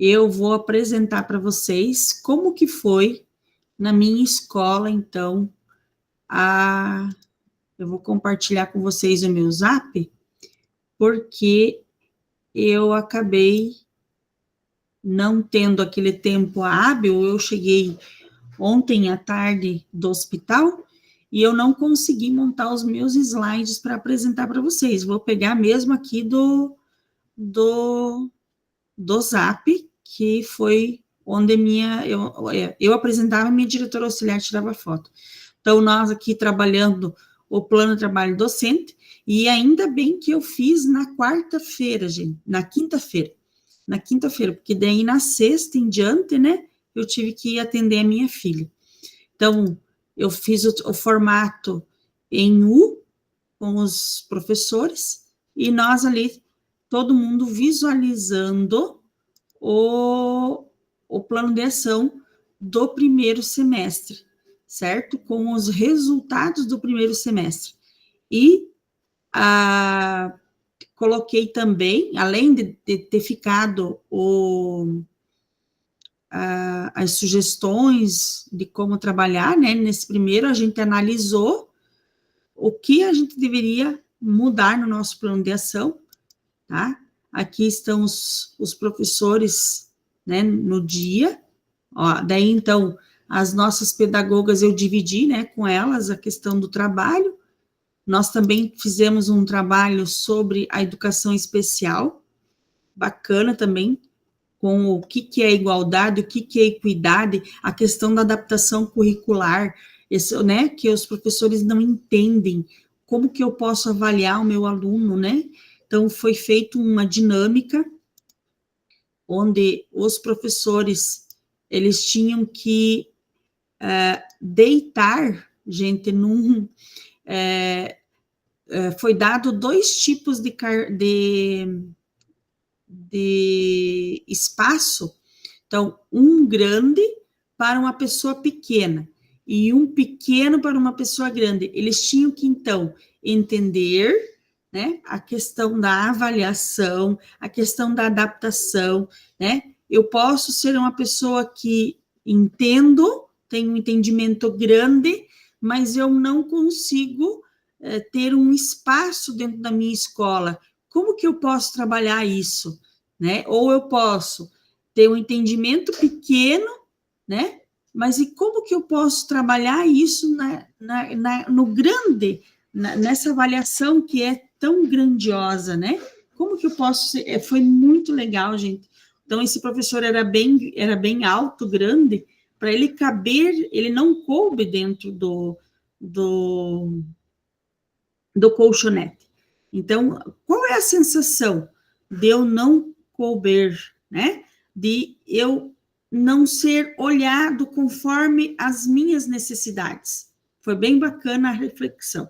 Eu vou apresentar para vocês como que foi na minha escola, então, eu vou compartilhar com vocês o meu Zap, porque eu acabei não tendo aquele tempo hábil, eu cheguei ontem à tarde do hospital e eu não consegui montar os meus slides para apresentar para vocês. Vou pegar mesmo aqui do do Zap, que foi onde eu apresentava, minha diretora auxiliar tirava foto. Então, nós aqui trabalhando o plano de trabalho docente, e ainda bem que eu fiz na quarta-feira, gente, na quinta-feira, porque daí na sexta em diante, né, eu tive que ir atender a minha filha. Então, eu fiz o formato em U com os professores, e nós ali, todo mundo visualizando o plano de ação do primeiro semestre, certo? Com os resultados do primeiro semestre. E coloquei também, além de ter ficado as sugestões de como trabalhar, né? Nesse primeiro, a gente analisou o que a gente deveria mudar no nosso plano de ação, tá? Aqui estão os professores, né, no dia. Ó, daí, então, as nossas pedagogas eu dividi, né, com elas a questão do trabalho. Nós também fizemos um trabalho sobre a educação especial, bacana também, com o que é igualdade, o que é equidade, a questão da adaptação curricular, né, que os professores não entendem, como que eu posso avaliar o meu aluno, né? Então, foi feita uma dinâmica, onde os professores, eles tinham que deitar, gente, foi dado 2 tipos de espaço, então, um grande para uma pessoa pequena, e um pequeno para uma pessoa grande. Eles tinham que, então, entender, né, a questão da avaliação, a questão da adaptação, né? Eu posso ser uma pessoa que entendo, tenho um entendimento grande, mas eu não consigo ter um espaço dentro da minha escola. Como que eu posso trabalhar isso, né? Ou eu posso ter um entendimento pequeno, né? Mas e como que eu posso trabalhar isso no grande, nessa avaliação que é tão grandiosa, né? Como que eu posso ser? Foi muito legal, gente. Então, esse professor era bem alto, grande, para ele caber, ele não coube dentro do colchonete. Então, qual é a sensação de eu não couber, né? De eu não ser olhado conforme as minhas necessidades. Foi bem bacana a reflexão,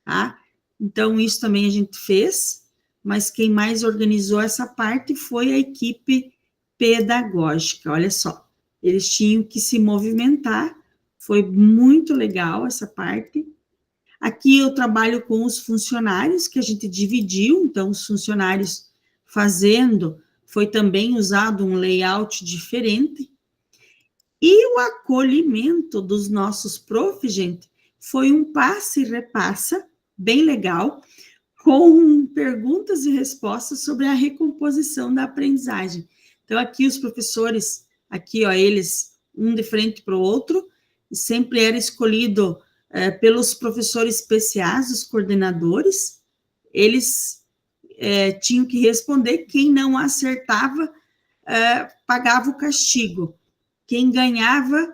tá? Então, isso também a gente fez, mas quem mais organizou essa parte foi a equipe pedagógica, olha só. Eles tinham que se movimentar, foi muito legal essa parte. Aqui eu trabalho com os funcionários, que a gente dividiu, então os funcionários fazendo, foi também usado um layout diferente. E o acolhimento dos nossos profs, gente, foi um passe e repassa, bem legal, com perguntas e respostas sobre a recomposição da aprendizagem. Então, aqui os professores, aqui, ó, eles, um de frente para o outro, sempre era escolhido pelos professores especiais, os coordenadores, eles tinham que responder, quem não acertava, pagava o castigo. Quem ganhava,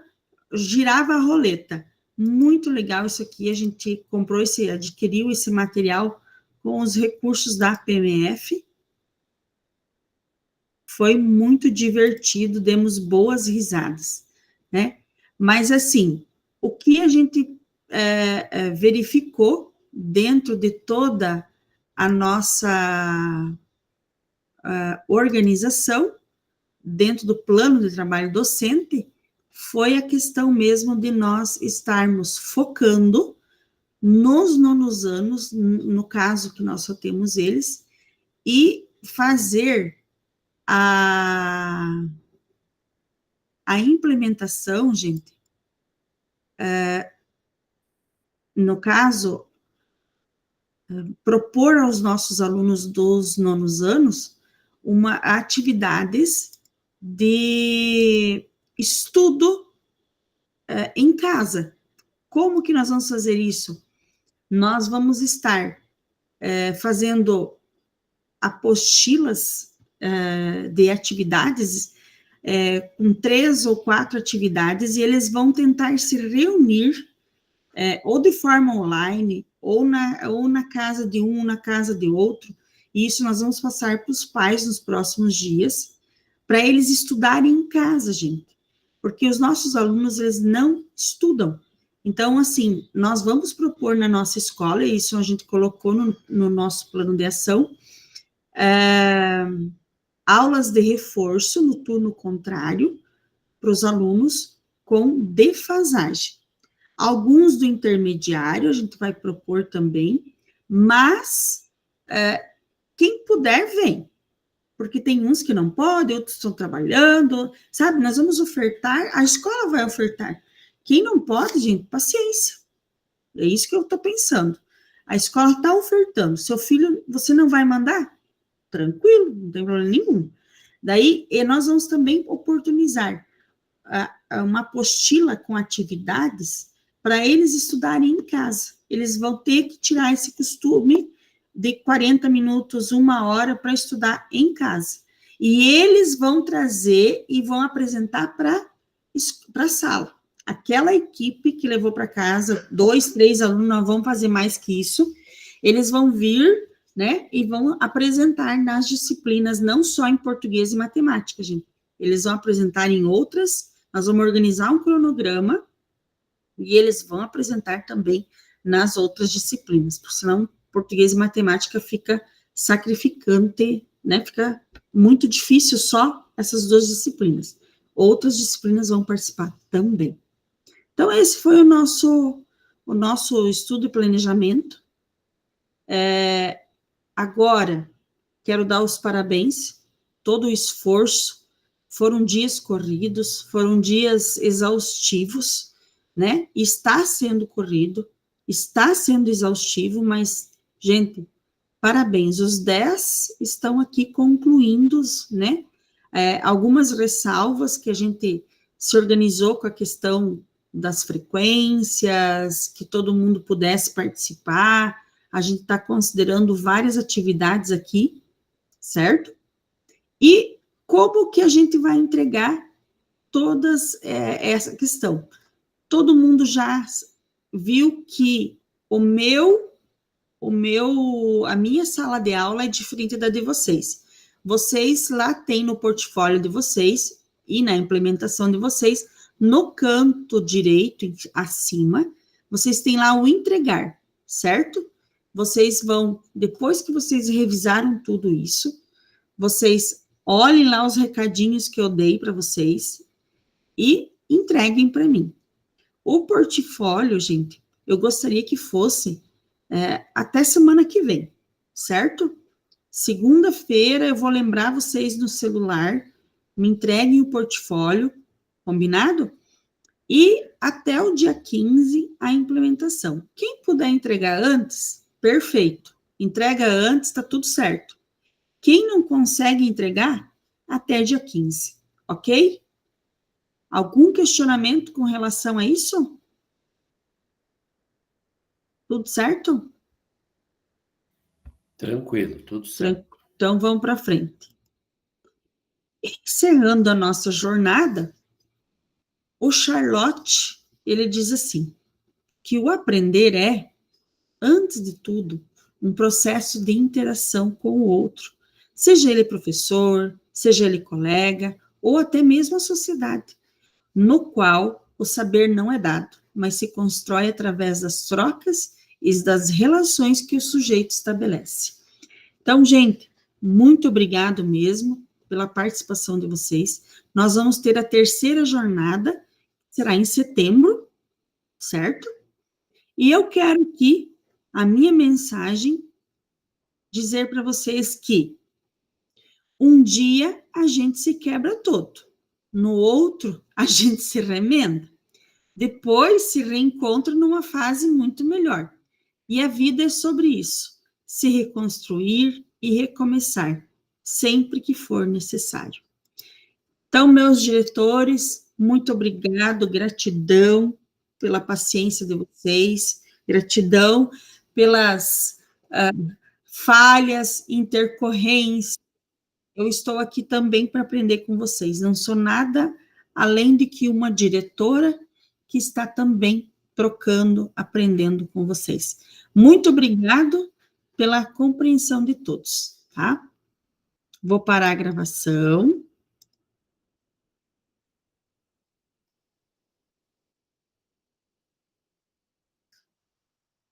girava a roleta. Muito legal isso aqui, a gente adquiriu esse material com os recursos da PMF. Foi muito divertido, demos boas risadas, né? Mas, assim, o que a gente verificou dentro de toda a nossa organização, dentro do plano de trabalho docente, foi a questão mesmo de nós estarmos focando nos nonos anos, no caso que nós só temos eles, e fazer a implementação, gente, no caso, propor aos nossos alunos dos nonos anos atividades de estudo em casa. Como que nós vamos fazer isso? Nós vamos estar fazendo apostilas de atividades, com 3 ou 4 atividades, e eles vão tentar se reunir, ou de forma online, ou na casa de um, ou na casa de outro, e isso nós vamos passar para os pais nos próximos dias, para eles estudarem em casa, gente, porque os nossos alunos, eles não estudam. Então, assim, nós vamos propor na nossa escola, e isso a gente colocou no nosso plano de ação, aulas de reforço no turno contrário para os alunos com defasagem. Alguns do intermediário a gente vai propor também, mas quem puder, vem. Porque tem uns que não podem, outros estão trabalhando, sabe? Nós vamos ofertar, a escola vai ofertar. Quem não pode, gente, paciência. É isso que eu estou pensando. A escola está ofertando. Seu filho, você não vai mandar? Tranquilo, não tem problema nenhum. Daí, nós vamos também oportunizar uma apostila com atividades para eles estudarem em casa. Eles vão ter que tirar esse costume de 40 minutos, 1 hora para estudar em casa. E eles vão trazer e vão apresentar para a sala. Aquela equipe que levou para casa, 2, 3 alunos, não vão fazer mais que isso, eles vão vir, né, e vão apresentar nas disciplinas, não só em português e matemática, gente. Eles vão apresentar em outras, nós vamos organizar um cronograma, e eles vão apresentar também nas outras disciplinas, porque senão português e matemática fica sacrificante, né, fica muito difícil só essas 2 disciplinas. Outras disciplinas vão participar também. Então, esse foi o nosso estudo e planejamento. Agora, quero dar os parabéns, todo o esforço, foram dias corridos, foram dias exaustivos, né? Está sendo corrido, está sendo exaustivo, mas, gente, parabéns, os 10 estão aqui concluindo, né? Algumas ressalvas que a gente se organizou com a questão das frequências, que todo mundo pudesse participar, a gente está considerando várias atividades aqui, certo? E como que a gente vai entregar todas essa questão? Todo mundo já viu que a minha sala de aula é diferente da de vocês. Vocês lá têm no portfólio de vocês e na implementação de vocês, no canto direito, acima, vocês têm lá o entregar, certo? Vocês vão, depois que vocês revisaram tudo isso, vocês olhem lá os recadinhos que eu dei para vocês e entreguem para mim. O portfólio, gente, eu gostaria que fosse até semana que vem, certo? Segunda-feira eu vou lembrar vocês no celular, me entreguem o portfólio, combinado? E até o dia 15, a implementação. Quem puder entregar antes, perfeito. Entrega antes, tá tudo certo. Quem não consegue entregar, até dia 15, ok? Algum questionamento com relação a isso? Tudo certo? Tranquilo, tudo certo. Então, vamos para frente. Encerrando a nossa jornada, o Charlotte, ele diz assim, que o aprender é, antes de tudo, um processo de interação com o outro, seja ele professor, seja ele colega, ou até mesmo a sociedade, no qual o saber não é dado, mas se constrói através das trocas e das relações que o sujeito estabelece. Então, gente, muito obrigado mesmo pela participação de vocês. Nós vamos ter a terceira jornada, será em setembro, certo? E eu quero aqui, a minha mensagem, dizer para vocês que um dia a gente se quebra todo, no outro a gente se remenda, depois se reencontra numa fase muito melhor. E a vida é sobre isso, se reconstruir e recomeçar, sempre que for necessário. Então, meus diretores, muito obrigado, gratidão pela paciência de vocês, gratidão pelas falhas, intercorrências. Eu estou aqui também para aprender com vocês. Não sou nada além de que uma diretora que está também trocando, aprendendo com vocês. Muito obrigado pela compreensão de todos, tá? Vou parar a gravação.